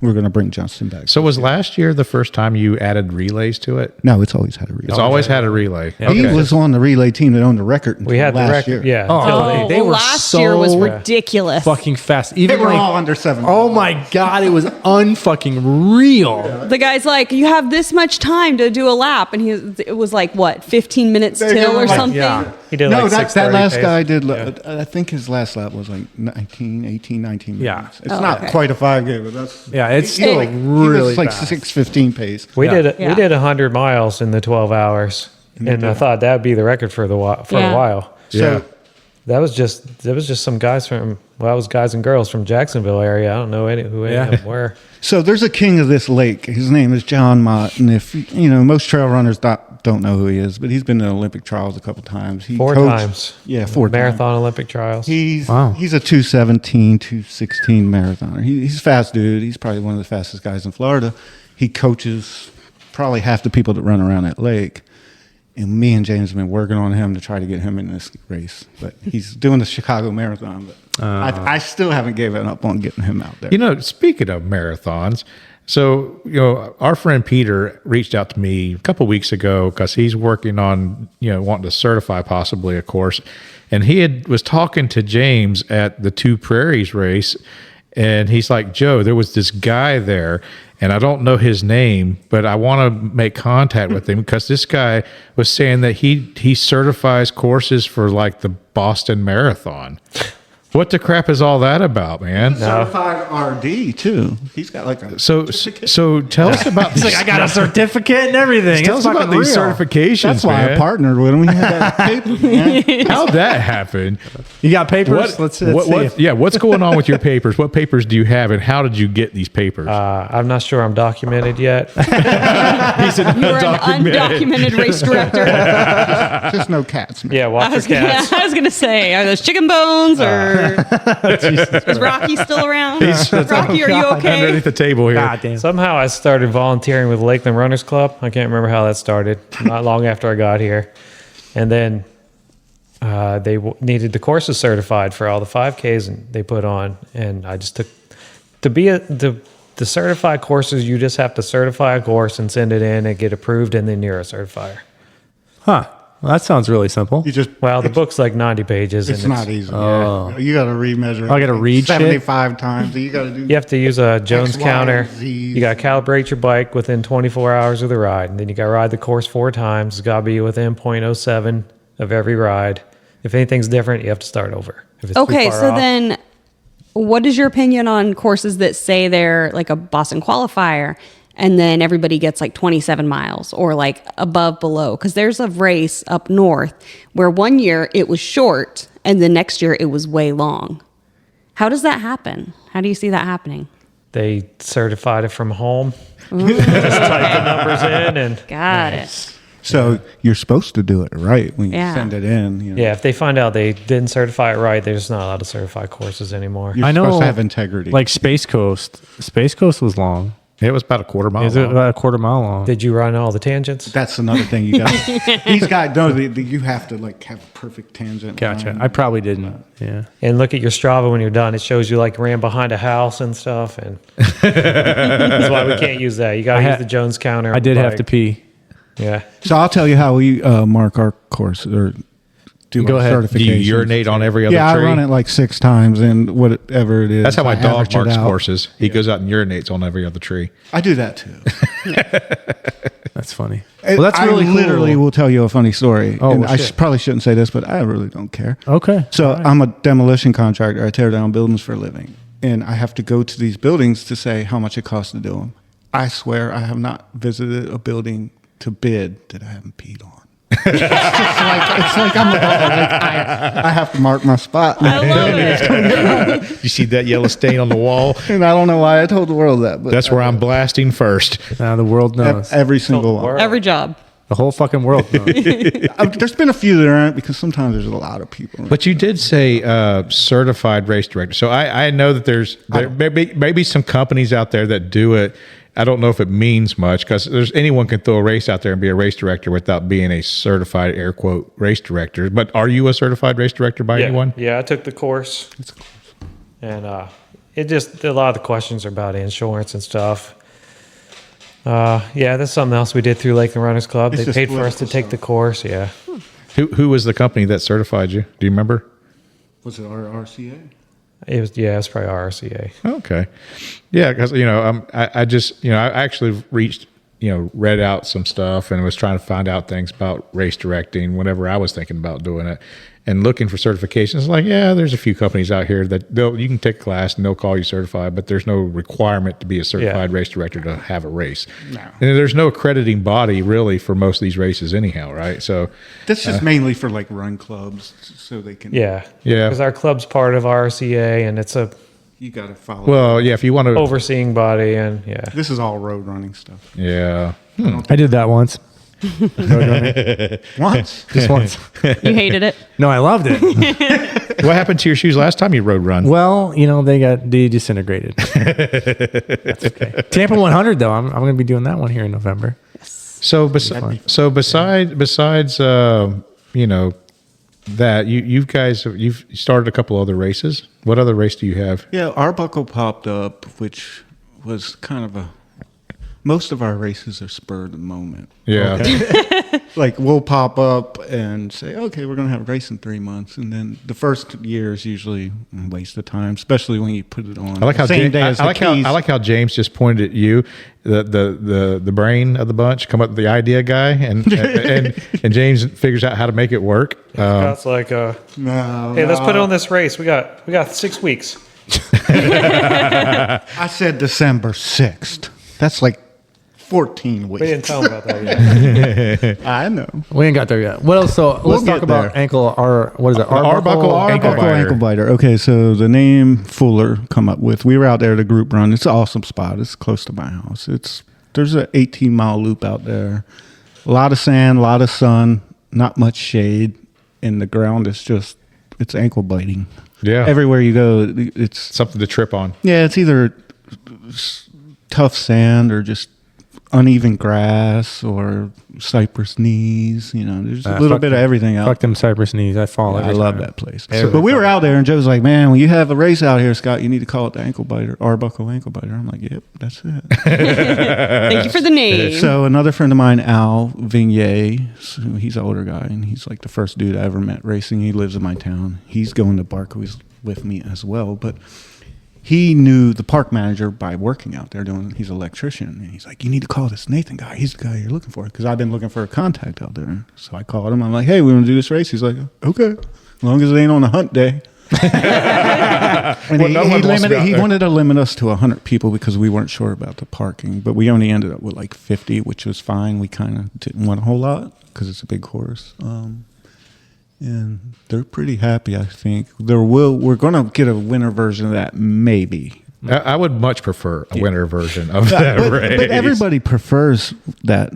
we're going to bring Justin back. So was last year the first time you added relays to it? No, it's always had a relay. It's always had a relay. Yeah. He was on the relay team that owned the record until We had the last record. year. Yeah. Oh, they were last so year was ridiculous. fucking fast. They Even were like, all under 7. oh my God, it was unfucking real. The guy's like, you have this much time to do a lap, and it was like, what, 15 minutes They till were or like- something? yeah. He did No, like that last 6:30 guy pace. did. I think his last lap was like 19 minutes. Yeah. It's not quite a 5K, but that's Yeah, it's still he really was like fast. 6:15 pace. We Yeah. did 100 miles in the 12 hours, and I thought that'd be the record for a while. So That was just some guys from, well, it was guys and girls from Jacksonville area. I don't know who any of them were. So there's a king of this lake. His name is John Mott, and if most trail runners don't know who he is, but he's been to Olympic trials a couple times. He 4 coached- times. Yeah, 4 Marathon times. Olympic trials. He's a 2:17, 2:16 marathoner. He's a fast dude. He's probably one of the fastest guys in Florida. He coaches probably half the people that run around that lake. And me and James have been working on him to try to get him in this race. But he's doing the Chicago Marathon. But I still haven't given up on getting him out there. Speaking of marathons, so, our friend Peter reached out to me a couple weeks ago because he's working on, wanting to certify possibly a course. And he was talking to James at the Two Prairies race. And he's like, Joe, there was this guy there, and I don't know his name, but I want to make contact with him because this guy was saying that he certifies courses for like the Boston Marathon. What the crap is all that about, man? Certified RD too. He's got like a So tell us about He's like, I got a certificate and everything. Tell It's us about fucking these real. certifications, That's why man. I partnered with him. He had that paper, man. How'd that happen? You got papers? Let's see. What's going on with your papers? What papers do you have, and how did you get these papers? I'm not sure I'm documented yet. He's an You were an undocumented race director. Just no cats, man. Yeah, watch for cats. I was gonna say, are those chicken bones or is Rocky still around? Rocky, are you okay? underneath the table here. God damn. Somehow I started volunteering with Lakeland Runners Club. I can't remember how that started. Not long after I got here, and then they needed the courses certified for all the 5Ks and they put on, and I just took the certified courses. You just have to certify a course and send it in and get approved, and then you're a certifier. Huh. Well, that sounds really simple. You just Well, the book's like 90 pages. it's and not easy. Yeah. You got to remeasure. I gotta read shit? 75 times. You got to do. You have to use a Jones X, Y, counter. and Zs. You got to calibrate your bike within 24 hours of the ride. And then you got to ride the course 4 times. It's got to be within 0.07 of every ride. If anything's different, you have to start over. If it's too Okay, far so off. then what is your opinion on courses that say they're like a Boston qualifier and then everybody gets like 27 miles or like above below? Because there's a race up north where one year it was short and the next year it was way long. How does that happen? How do you see that happening? They certified it from home. Just type the numbers in, and Got it. So you're supposed to do it right when you Yeah. send it in. You know. yeah, if they find out they didn't certify it right, they're just not allowed to certify courses anymore. You're I know, supposed to have integrity. Like Space Coast. Space Coast was long. It was about a quarter mile. Is it long. about a quarter mile long? Did you run all the tangents? that's another thing you got. He's got no. You have to like have a perfect tangent. Gotcha. line. I probably didn't. Yeah. And look at your Strava when you're done. It shows you like ran behind a house and stuff. And that's why we can't use that. You got to use the Jones counter. on I did the have bike. to pee. Yeah. So I'll tell you how we mark our course or do Go our ahead. Do certification. you urinate on every other Yeah, tree? I run it like 6 times, and whatever it is. That's how my I dog average it marks out. courses. He goes out and urinates on every other tree. I do that too. That's funny. Well, that's really I literally cool. will tell you a funny story. Oh, and well, I shit. probably shouldn't say this, but I really don't care. Okay. So All right. I'm a demolition contractor. I tear down buildings for a living, and I have to go to these buildings to say how much it costs to do them. I swear I have not visited a building to bid that I haven't peed on. It's like I'm I have to mark my spot, I love it. You see that yellow stain on the wall? and I don't know why I told the world that, but That's where I'm blasting first. Now the world knows. every single one. Every job. The whole fucking world knows. There's been a few that aren't because sometimes there's a lot of people. But you did say certified race director. So I know that there maybe some companies out there that do it. I don't know if it means much because anyone can throw a race out there and be a race director without being a certified air quote race director. But are you a certified race director by Yeah. anyone? Yeah, I took the course. And it just, a lot of the questions are about insurance and stuff. Yeah, that's something else we did through Lakeland Runners Club. It's They just paid for us to political take the course. Yeah. Who was the company that certified you? Do you remember? Was it RCA? It was probably RCA. Okay. Yeah, because I just I actually reached read out some stuff and was trying to find out things about race directing whenever I was thinking about doing it and looking for certifications. Like, yeah, there's a few companies out here that you can take a class and they'll call you certified, but there's no requirement to be a certified race director to have a race. No. And there's no accrediting body really for most of these races anyhow, right? So that's just mainly for like run clubs so they can. Yeah. Because our club's part of RCA and it's a you got to follow. Well, yeah, if you want to overseeing body and this is all road running stuff. Yeah. I did that once. Once? Just once. You hated it? No, I loved it. What happened to your shoes last time you road run? Well, they disintegrated. That's okay. Tampa 100 though, I'm going to be doing that one here in November. So besides that you've started a couple other races. What other race do you have? Yeah, Arbuckle popped up, which was kind of most of our races are spur of the moment. Yeah. Okay? Like we'll pop up and say, okay, we're going to have a race in 3 months. And then the first year is usually a waste of time, especially when you put it on I like the how same day as the keys. I like how James just pointed at you, the brain of the bunch, come up with the idea guy, and James figures out how to make it work. that's like hey, let's put it on this race. We got 6 weeks. I said December 6th. That's like 14 weeks. We didn't tell him about that yet. I know. We ain't got there yet. What else? So let's talk about what is it? Arbuckle Ankle biter. Okay, so the name Fuller come up with. We were out there at a group run. It's an awesome spot. It's close to my house. There's an 18-mile loop out there. A lot of sand, a lot of sun, not much shade, and the ground is it's ankle biting. Yeah. Everywhere you go, it's something to trip on. Yeah, it's either tough sand or just uneven grass or cypress knees. There's a little bit of everything out. Fuck them cypress knees. I fall. I love that place. But we were out there, and Joe's like, "Man, when you have a race out here, Scott, you need to call it the ankle biter, Arbuckle ankle biter." I'm like, "Yep, that's it." Thank you for the name. So another friend of mine, Al Vignier, he's an older guy, and he's like the first dude I ever met racing. He lives in my town. He's going to Barkley's with me as well, but he knew the park manager by working out there he's an electrician. And he's like, you need to call this Nathan guy. He's the guy you're looking for. Because I've been looking for a contact out there. So I called him. I'm like, hey, we want to do this race. He's like, okay, as long as it ain't on a hunt day. And he wanted to limit us to 100 people because we weren't sure about the parking. But we only ended up with like 50, which was fine. We kind of didn't want a whole lot because it's a big course. And they're pretty happy, I think. We're going to get a winter version of that, maybe. I would much prefer a winter version of that race. But everybody prefers that,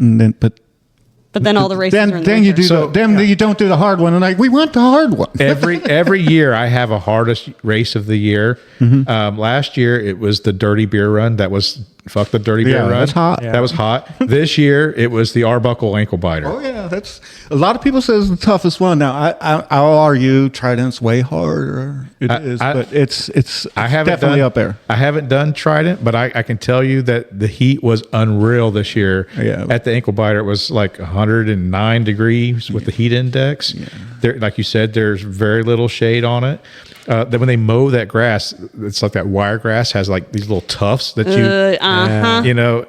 but then all the races are in the then you winter. you don't do the hard one, and like we want the hard one. Every year I have a hardest race of the year. Mm-hmm. Last year it was the Dirty Beer Run. That was fuck the Dirty Beer Run. That's hot. Yeah. That was hot. This year it was the Arbuckle ankle biter. Oh yeah, that's a lot of people say it's the toughest one. Now I'll argue Trident's way harder. But it's definitely up there. I haven't done Trident, but I can tell you that the heat was unreal this year. Yeah. At the ankle biter, it was like 109 degrees with the heat index. Yeah. There, like you said, there's very little shade on it. Then when they mow that grass, it's like that wire grass has like these little tufts that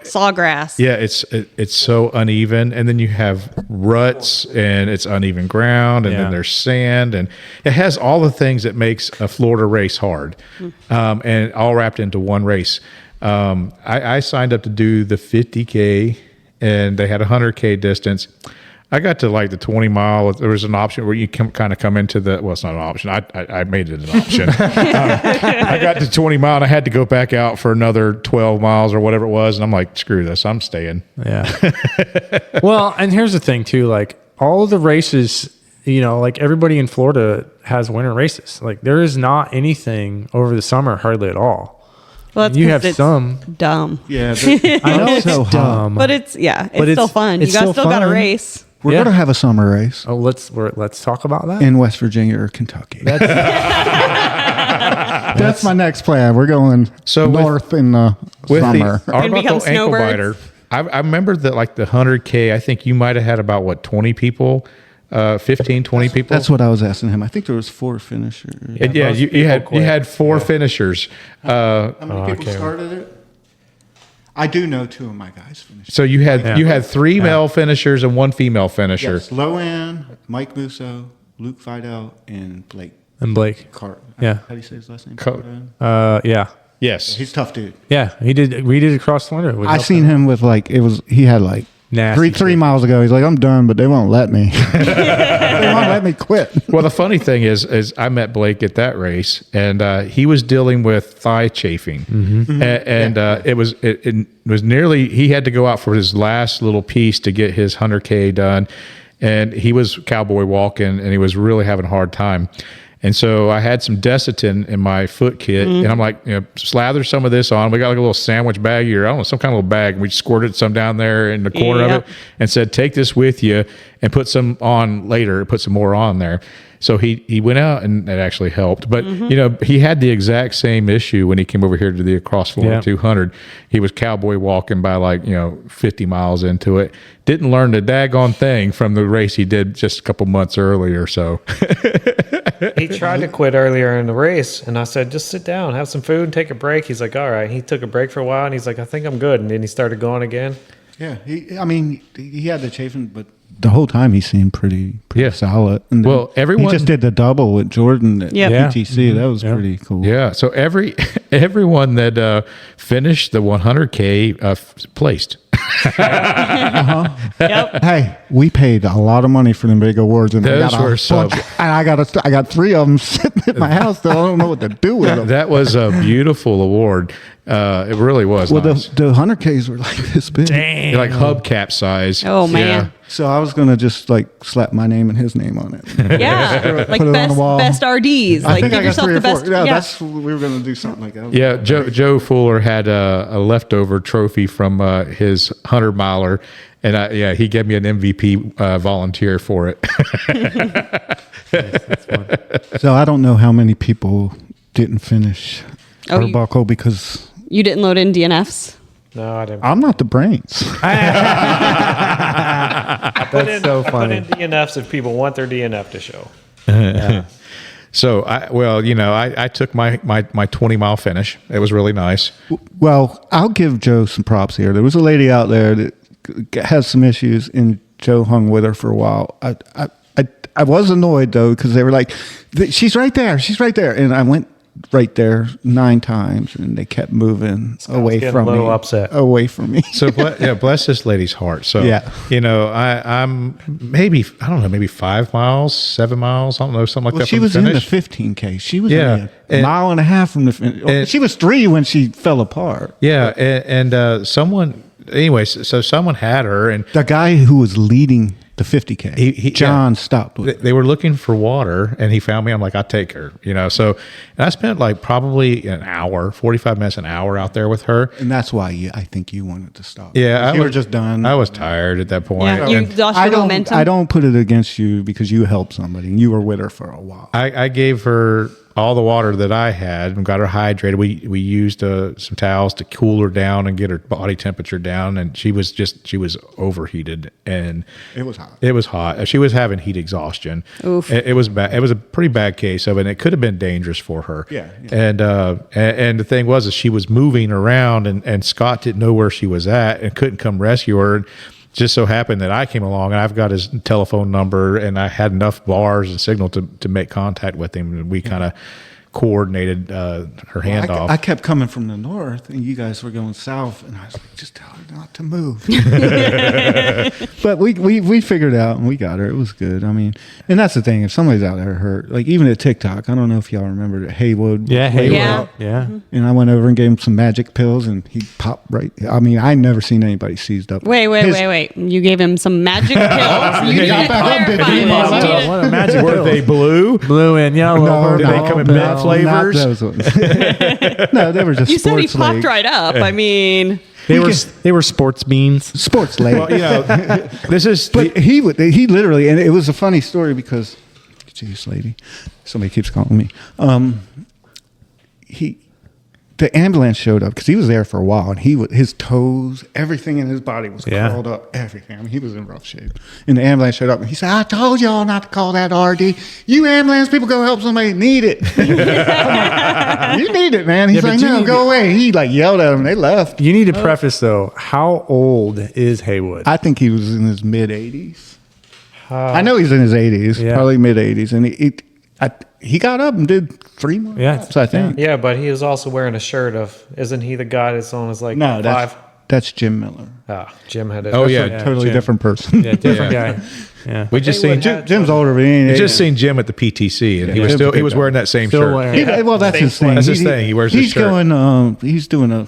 sawgrass. Yeah, it's so uneven, and then you have ruts, and it's uneven ground, and then there's sand, and it has all the things that makes a Florida race hard, and all wrapped into one race. I signed up to do the 50K, and they had a 100K distance. I got to like the 20 mile. There was an option where you kind of come into it's not an option. I made it an option. I got to 20 mile and I had to go back out for another 12 miles or whatever it was. And I'm like, screw this. I'm staying. Yeah. Well, and here's the thing too, like all of the races, like everybody in Florida has winter races. Like there is not anything over the summer hardly at all. Well, that's you have it's some dumb. Yeah. I know it's so dumb. But it's still fun. You guys still got a race. We're going to have a summer race. Oh, let's talk about that in West Virginia or Kentucky. That's my next plan. We're going north in the summer. The Arbuckle ankle biter. I remember that like the 100K. I think you might have had about 20 people. 15, 20 people. That's what I was asking him. I think there was 4 finishers. You had 4 finishers. How many people started it? I do know 2 of my guys finished. So you had 3 male finishers and 1 female finisher. Yes, Loan, Mike Musso, Luke Fidel, and Blake. And Blake. Cart. Yeah. How do you say his last name? Yeah. Yes. He's a tough dude. Yeah. We did it across the winter. I seen him with he had Nasty 3 miles ago. He's like, I'm done, but they won't let me. They won't let me quit. Well, the funny thing is I met Blake at that race, and he was dealing with thigh chafing, and it was nearly, he had to go out for his last little piece to get his 100K done, and he was cowboy walking, and he was really having a hard time. And so I had some Desitin in my foot kit, and I'm like, slather some of this on. We got like a little sandwich bag or I don't know, some kind of little bag. And we squirted some down there in the corner of it and said, take this with you and put some on later, put some more on there. So he went out and it actually helped. But, he had the exact same issue when he came over here to the Across Florida 200. He was cowboy walking by 50 miles into it. Didn't learn the daggone thing from the race he did just a couple months earlier. So He tried to quit earlier in the race, and I said, just sit down, have some food, and take a break. He's like, all right. He took a break for a while, and he's like, I think I'm good. And then he started going again. Yeah, he had the chafing, but the whole time he seemed pretty solid. And well, he just did the double with Jordan at PTC. That was pretty cool. Yeah, so everyone that finished the 100K placed. Yep. Hey, we paid a lot of money for them big awards, and Those were some. And I got 3 of them sitting at my house. That I don't know what to do with them. That was a beautiful award. It really was. Well, nice. the 100Ks were like this big. They're like hubcap size. Oh, man. So I was gonna just slap my name and his name on it. Yeah. Like Put it on the wall. best RDs. I Like think give I got yourself 3 the or 4. best. Yeah, that's we were gonna do something like that. Yeah, Joe Fuller had a leftover trophy from his 100-miler, and he gave me an MVP volunteer for it. That's fun. So I don't know how many people didn't finish Oh, Arbuckle because You didn't load in DNFs? No, I didn't. I'm not the brains. That's so funny. I put in DNFs if people want their DNF to show. So I took my 20-mile finish. It was really nice. Well, I'll give Joe some props here. There was a lady out there that has some issues, and Joe hung with her for a while. I was annoyed though because they were like, "She's right there, she's right there," and I went right there 9 times, and they kept moving away getting from a little me. upset. Away from me. So bless this lady's heart. So I'm maybe 5 miles, 7 miles, I don't know, something like Well, that. she from was the in the finish. 15K. She was Yeah. only a And- mile and a half from the finish. and- She was 3 when she fell apart. Yeah, and someone. Anyways, so someone had her, and The guy who was leading the 50K, John, stopped with her. they were looking for water, and he found me. I'm like, I'll take her, So, and I spent like probably an hour, 45 minutes, an hour out there with her. And that's why I think you wanted to stop. Yeah, you were just done. I was tired at that point. Yeah, you And lost your momentum. I don't put it against you because you helped somebody and you were with her for a while. I gave her all the water that I had and got her hydrated. We used some towels to cool her down and get her body temperature down, and she was overheated, and It was hot. It was hot. She was having heat exhaustion. Oof. It was bad. It was a pretty bad case of it. And it could have been dangerous for her. Yeah. And the thing was that she was moving around, and Scott didn't know where she was at and couldn't come rescue her. And just so happened that I came along, and I've got his telephone number, and I had enough bars and signal to make contact with him, and we kind of coordinated her handoff. I kept coming from the north, and you guys were going south, and I was like, just tell her not to move. But we figured it out, and we got her. It was good. I mean, and that's the thing. If somebody's out there hurt, like even at TikTok, I don't know if y'all remember that Haywood. Yeah, Haywood Yeah. out. Yeah. And I went over and gave him some magic pills, and he popped right. I mean, I never seen anybody seized up. Wait. You gave him some magic pills. You got didn't back up, did clarify you? it. Wow. You didn't- What a magic Were pill. they blue? Blue and yellow. Did they come in mint flavors? Not those ones. No, they were just You said he sports popped league. right up. I mean, They were sports beans. Sports league. Well, this is But he literally, and it was a funny story because, geez, lady, somebody keeps calling me. the ambulance showed up because he was there for a while, and his toes, everything in his body was curled up, everything. I mean, he was in rough shape. And the ambulance showed up, and he said, "I told y'all not to call that RD. You ambulance people go help somebody need it. You need it, man." He's like, "No, go away." He like yelled at him. They left. You need to preface though. How old is Haywood? I think he was in his mid 80s. I know he's in his 80s, probably mid 80s, and he got up and did 3 more laps, I think. Yeah, but he was also wearing a shirt of, isn't he the guy that's on his like No, 5? that's Jim Miller. Jim had it. Oh, yeah. Totally Jim. different person. Yeah, different guy. Yeah. We just Haywood seen had- Jim's older, but he ain't. we just seen Jim at the PTC, and he was Jim's a still he good was guy. wearing that same Still shirt. wearing- Well, that's his thing. That's his thing. He wears his He's shirt. going. He's doing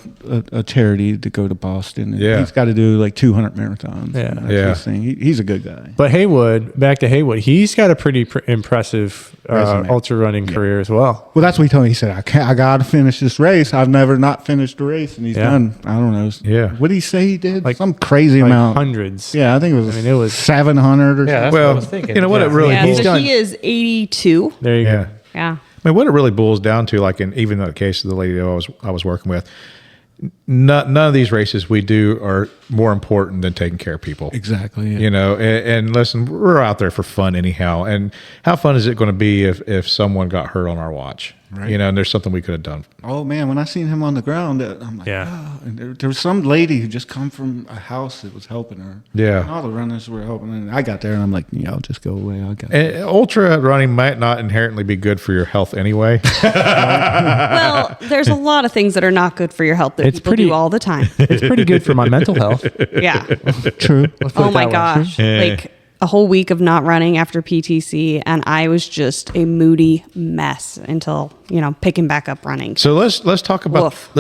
a charity to go to Boston. And Yeah. he's got to do like 200 marathons. Yeah. That's Yeah. his thing. He's a good guy. But Haywood, back to Haywood, he's got a pretty impressive Resume. ultra running career as well. Well, that's what he told me. He said, I got to finish this race. I've never not finished a race. And he's Yeah. done, I don't know. Yeah. What did he say he did? Like- Some crazy Like amount. hundreds. Yeah, I think it was, I mean, it was- 700 or Yeah, something. that's what I Well, was thinking. you know what it really Yeah, boils so down. he is 82. There you Yeah. go. Yeah. I mean, what it really boils down to, like in even in the case of the lady that I was working with, none of these races we do are more important than taking care of people. Exactly. Yeah. You know, and listen, we're out there for fun anyhow. And how fun is it going to be if someone got hurt on our watch? Right. You know, and there's something we could have done. Oh man, when I seen him on the ground, I'm like, Yeah. oh. And there was some lady who just come from a house that was helping her. Yeah. And all the runners were helping, and I got there and I'm like, yeah, I'll just go away. I got. And ultra running might not inherently be good for your health anyway. Well, there's a lot of things that are not good for your health that It's people pretty- do all the time. It's pretty good for my mental health. Yeah. True. Let's put Oh it my that way. gosh. Like a whole week of not running after PTC, and I was just a moody mess until, picking back up running. So let's talk about Woof.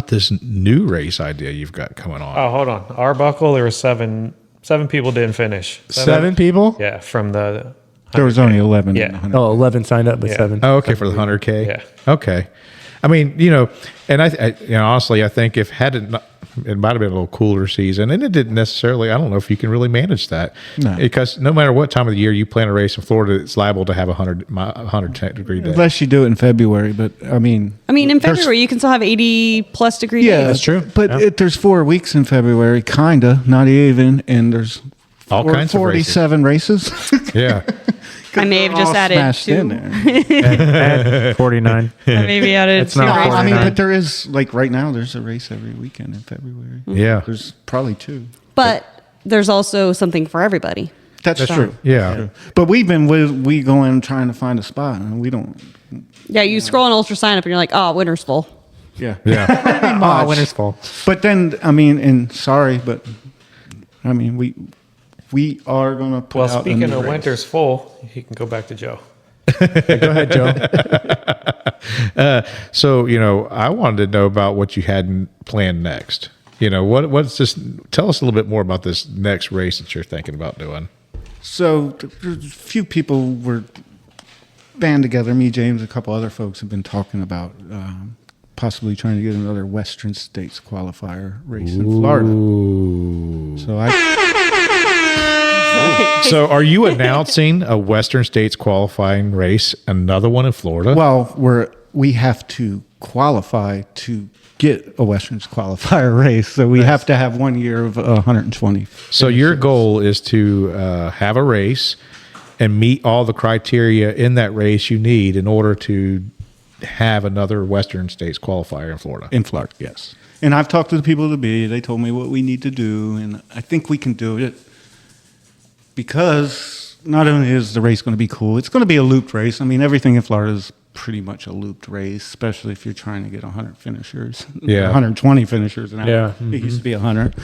this new race idea you've got coming on. Oh, hold on. Arbuckle, there were seven people didn't finish. 7 people? Yeah, from the. There was only 11. Yeah. in the 100. Oh, 11 signed up, but Yeah. 7. Oh, okay, for the 100K. Yeah. Okay. I mean, and I honestly, I think if had it not, it might have been a little cooler season, and it didn't necessarily. I don't know if you can really manage that, No. because no matter what time of the year you plan a race in Florida, it's liable to have a 110-degree day. Unless you do it in February, but I mean, in there's- February, you can still have 80 plus degree Yeah, days. That's true. But Yeah. there's 4 weeks in February, kinda, not even, and there's All kinds of races. 47 races. Yeah. I may have just All added smashed in 2. there. 49. I maybe added It's 2 not races. I mean, 49. but there is like right now. There's a race every weekend in February. Yeah. There's probably 2. But there's also something for everybody. That's true. Yeah. But we go in trying to find a spot, and we don't. Yeah, you scroll an ultra sign up and you're like, oh, winter's full. Yeah. Yeah. Oh, winter's full. But then I mean, and sorry, but I mean we are gonna put Well, out a speaking new of race. winter's full, he can go back to Joe. Yeah, go ahead, Joe. So, I wanted to know about what you had planned next. What's this? Tell us a little bit more about this next race that you're thinking about doing. So there's a few people were band together. Me, James, a couple other folks have been talking about possibly trying to get another Western States qualifier race in Florida. So So, are you announcing a Western States qualifying race, another one in Florida? we have to qualify to get a Western's qualifier race. So we have to have 1 year of 120. So your goal is to have a race and meet all the criteria in that race you need in order to have another Western States qualifier in Florida. In Florida, yes. And I've talked to the people at the B. They told me what we need to do, and I think we can do it because not only is the race going to be cool, it's going to be a looped race. I mean, everything in Florida is pretty much a looped race, especially if you're trying to get 100 finishers. Yeah. 120 finishers an hour. Yeah. It used to be 100.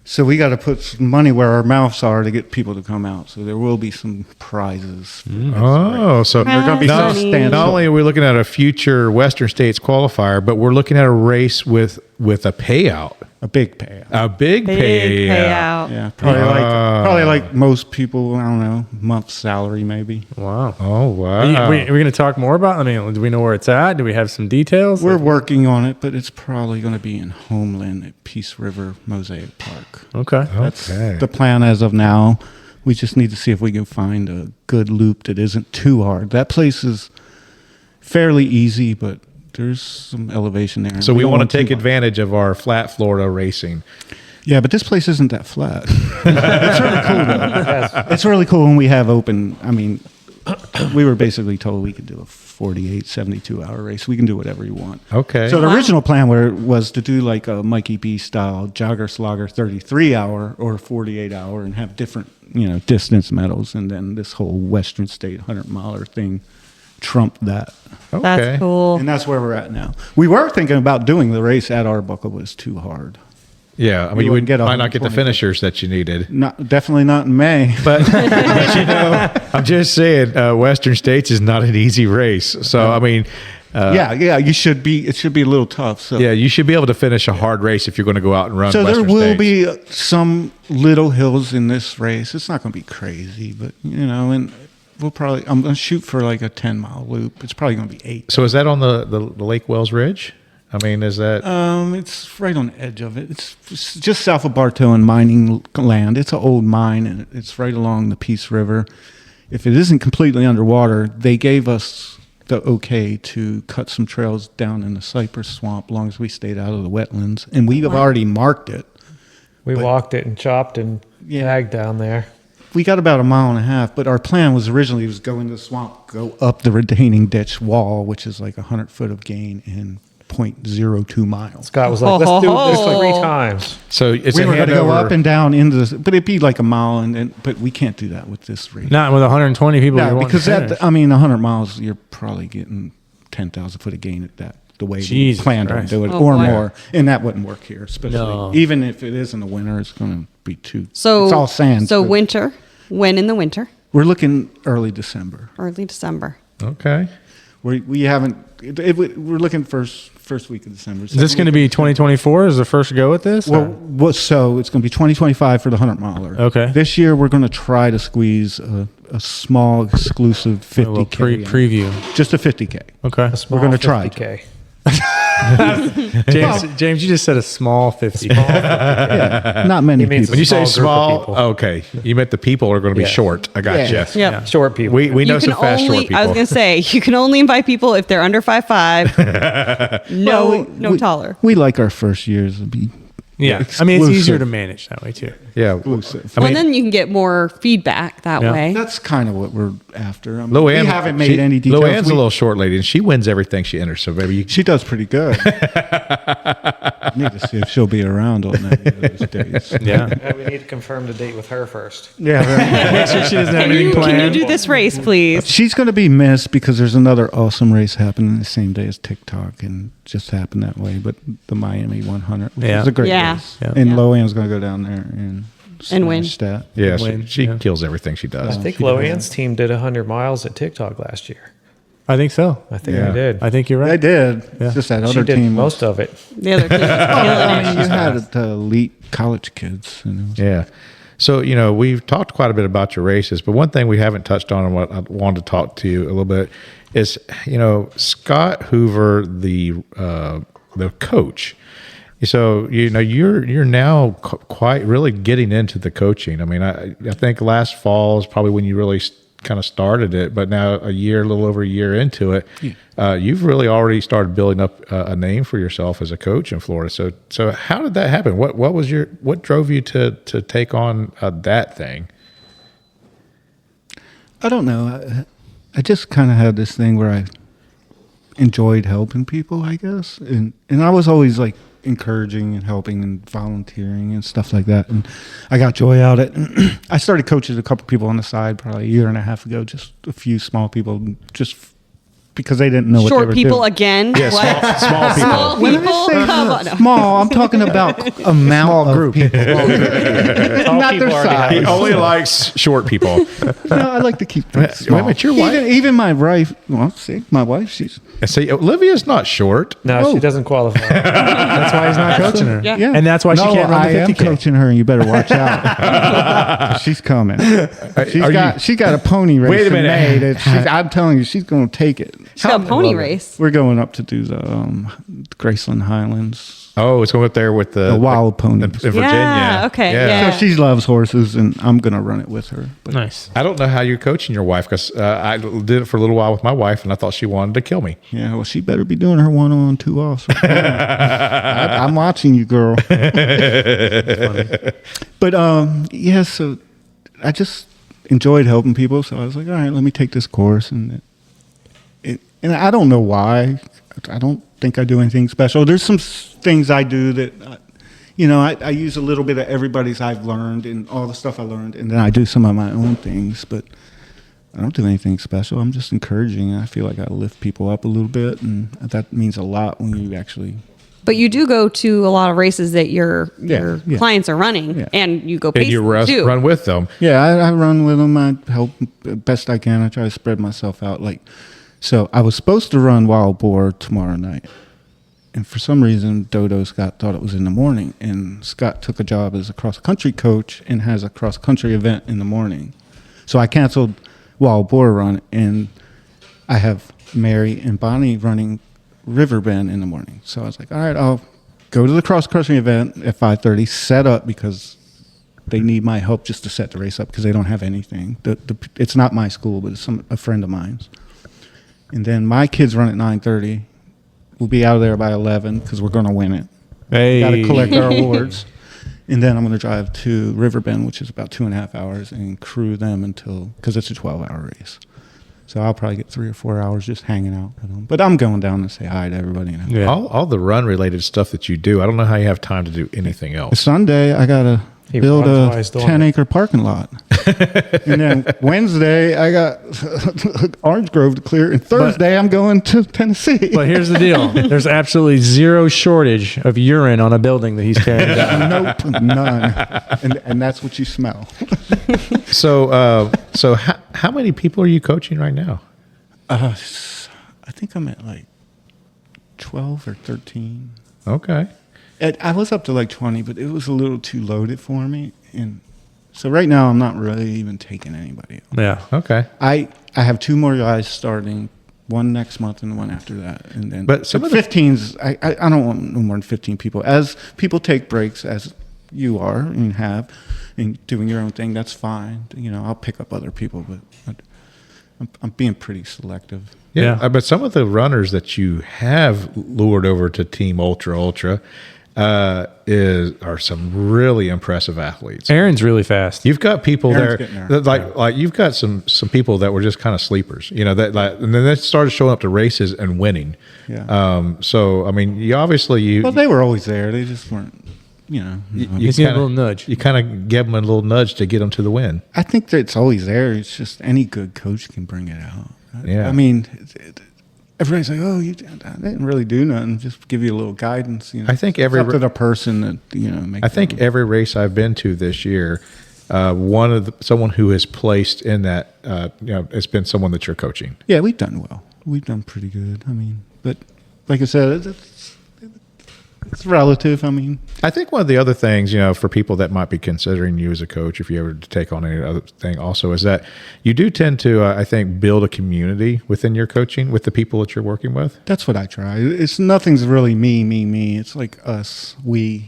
So we got to put some money where our mouths are to get people to come out. So there will be some prizes. Oh, so They're going to be not, substantial. not only are we looking at a future Western States qualifier, but we're looking at a race with a payout, A big payout. a big payout. Yeah, probably like most people. I don't know, month's salary maybe. Wow. Oh wow! Are we going to talk more about it? I mean, do we know where it's at? Do we have some details? We're working on it, but it's probably going to be in Homeland at Peace River Mosaic Park. Okay. That's Okay. the plan as of now. We just need to see if we can find a good loop that isn't too hard. That place is fairly easy, but there's some elevation there. So we don't want to take too much. advantage of our flat Florida racing. Yeah, but this place isn't that flat. It's really cool, though. It's really cool when we have open. I mean, we were basically told we could do a 48, 72-hour race. We can do whatever you want. Okay. So the original plan was to do like a Mikey B style jogger slogger 33-hour or 48-hour and have different, distance medals. And then this whole Western State 100-miler thing trumped that. Okay. That's cool. And that's where we're at now. We were thinking about doing the race at Arbuckle, but it's too hard. Yeah, I mean, We you wouldn't get might not get the 120. finishers that you needed. Definitely not in May. But I'm just saying, Western States is not an easy race. So I mean, Yeah, you should be. It should be a little tough. So yeah, you should be able to finish a hard race if you're going to go out and run. So Western there will States. be some little hills in this race. It's not going to be crazy, but and we'll probably. I'm going to shoot for like a 10-mile loop. It's probably going to be 8. So is that on the Lake Wells Ridge? I mean, is that? It's right on the edge of it. It's just south of Bartow and mining land. It's an old mine, and it's right along the Peace River. If it isn't completely underwater, they gave us the okay to cut some trails down in the cypress swamp, as long as we stayed out of the wetlands. And we've already marked it. We walked it and chopped and tagged down there. We got about 1.5 miles, but our plan was originally go into the swamp, go up the retaining ditch wall, which is like 100 foot of gain in 0.02 miles. Scott was like, let's do this 3 times. So it's We a were going to go handover. up and down into this, but it'd be like a mile, but we can't do that with this race. Not with 120 people. No, you're wanting because to finish. 100 miles, you're probably getting 10,000 foot of gain at that. The way we Jesus planned on Christ. doing it, Oh, or boy. more, and that wouldn't work here. Especially No. even if it is in the winter, it's going to be too. So it's all sand. So winter. When in the winter? we're looking early December. Early December. Okay. We haven't. We're looking first week of December. Is this going to be 2024 as the first go at this? Well, so it's going to be 2025 for the 100-miler. Okay. This year we're going to try to squeeze a small exclusive a little 50K. in. preview. Just a 50K. Okay. We're going to try. 50K. James, you just said a small 50. Yeah, not many He means people. When you say Small group of small, people. okay, you meant the people are going to be Yeah. short. I got Yeah. you. Yep. Short people. We know You some can fast short only. people. I was gonna say you can only invite people if they're under 5'5". No taller. We like our first years to be Yeah. I mean, it's easier exclusive. to manage that way, too. yeah. exclusive. I Well, mean, then you can get more feedback that Yeah. way. That's kind of what we're after. I mean, Luann, we haven't made any details. Luann's a We- little short lady, and she wins everything she enters. So maybe you. She does pretty good. Need to see if she'll be around on that those days. Yeah. We need to confirm the date with her first. Yeah, right. Make sure she doesn't have Can anything you planned. do this race, please? She's going to be missed because there's another awesome race happening the same day as TikTok, and just happened that way. But the Miami 100, which Yeah. is a great Yeah. race, Yeah. and Yeah. Loan's going to go down there and win. smash that. Yeah, Win, she yeah. kills everything she does. I think Loann's team did 100 miles at TikTok last year. I think so. I think Yeah. they did. I think you're They right. did. Yeah. It's just that She other did team. most of it. The other team is killing I it. mean, you had elite college kids. Yeah. So, we've talked quite a bit about your races, but one thing we haven't touched on and what I wanted to talk to you a little bit is, Scott Hoover, the coach. So, you're now quite really getting into the coaching. I mean, I think last fall is probably when you really kind of started it, but now a little over a year into it, you've really already started building up a name for yourself as a coach in Florida. So how did that happen? What drove you to take on that thing? I don't know. I just kind of had this thing where I enjoyed helping people, I guess, and I was always like encouraging and helping and volunteering and stuff like that, and I got joy out of it. I started coaching a couple people on the side probably a year and a half ago, just a few small people, just because they didn't know what they Short were people doing. again. Yeah, What? small people. Small When I people. say Come on. No. small, I'm talking about amount of people. Tall Not people their already have size. He only likes short people. No, I like to keep things Wait a small. minute, your wife- Even my wife. Well, see, my wife. She's See, Olivia's not short. No, Oh. she doesn't qualify. That's why he's not coaching her. Yeah. yeah, And that's why she can't run the I am 50K. coaching her, and you better watch out. She's coming. Are She got a pony race Wait a minute. in May. I'm telling you, she's going to take it. She's got a pony race. We're going up to do the Graceland Highlands Oh, it's going up there with the wild ponies. in Virginia. Yeah, okay, yeah. So she loves horses, and I'm going to run it with her. But Nice. I don't know how you're coaching your wife, because I did it for a little while with my wife, and I thought she wanted to kill me. yeah, well, she better be doing her 1-on 2 offs. I'm watching you, girl. But yeah, so I just enjoyed helping people. So I was like, all right, let me take this course, and I don't know why. I don't think I do anything special. There's some things I do that, I use a little bit of everybody's I've learned and all the stuff I learned, and then I do some of my own things, but I don't do anything special. I'm just encouraging. I feel like I lift people up a little bit, and that means a lot when you actually... But you do go to a lot of races that your Yeah. clients are running, Yeah. and you go And pace you them too. run with them. Yeah, I run with them. I help best I can. I try to spread myself out. So I was supposed to run Wild Boar tomorrow night, and for some reason, Dodo Scott thought it was in the morning, and Scott took a job as a cross-country coach and has a cross-country event in the morning. So I canceled Wild Boar run, and I have Mary and Bonnie running Riverbend in the morning. So I was like, all right, I'll go to the cross-country event at 5:30, set up, because they need my help just to set the race up because they don't have anything. It's not my school, but it's a friend of mine's. And then my kids run at 9:30. We'll be out of there by 11 because we're going to win it. Hey. Got to collect our awards. And then I'm going to drive to Riverbend, which is about 2.5 hours, and crew them because it's a 12-hour race. So I'll probably get 3 or 4 hours just hanging out with them. But I'm going down to say hi to everybody. Yeah. All the run-related stuff that you do, I don't know how you have time to do anything else. Sunday, I got to He build runs a while he's doing 10-acre parking lot. And then Wednesday, I got Orange Grove to clear. And Thursday, I'm going to Tennessee. But here's the deal. There's absolutely zero shortage of urine on a building that he's tearing down. Nope, none. And that's what you smell. So how many people are you coaching right now? I think I'm at 12 or 13. Okay. I was up to 20, but it was a little too loaded for me. And so right now, I'm not really even taking anybody else. Yeah. Okay. I have 2 more guys starting, one next month and one after that. And then, But some of the- 15s, I don't want no more than 15 people. As people take breaks, as you are and have, and doing your own thing, that's fine. I'll pick up other people, but I'm being pretty selective. Yeah. But some of the runners that you have lured over to Team Ultra are some really impressive athletes. Aaron's really fast. You've got people Aaron's there, getting there. that you've got some people that were just kind of sleepers, that and then they started showing up to races and winning. Yeah. So I mean, Well, they were always there. They just weren't, you Gives you a little nudge. You kind of give them a little nudge to get them to the win. I think that it's always there. It's just any good coach can bring it out. Yeah. I mean, everybody's like, "Oh, I didn't really do nothing. Just give you a little guidance." I think it's up to the person that makes. I think every race I've been to this year, someone who has placed in that, it's been someone that you're coaching. Yeah, we've done well. We've done pretty good. I mean, but like I said, it's relative. I mean, I think one of the other things, for people that might be considering you as a coach, if you ever to take on any other thing also, is that you do tend to, I think, build a community within your coaching with the people that you're working with. that's what I try. It's nothing's really me. It's like us, we.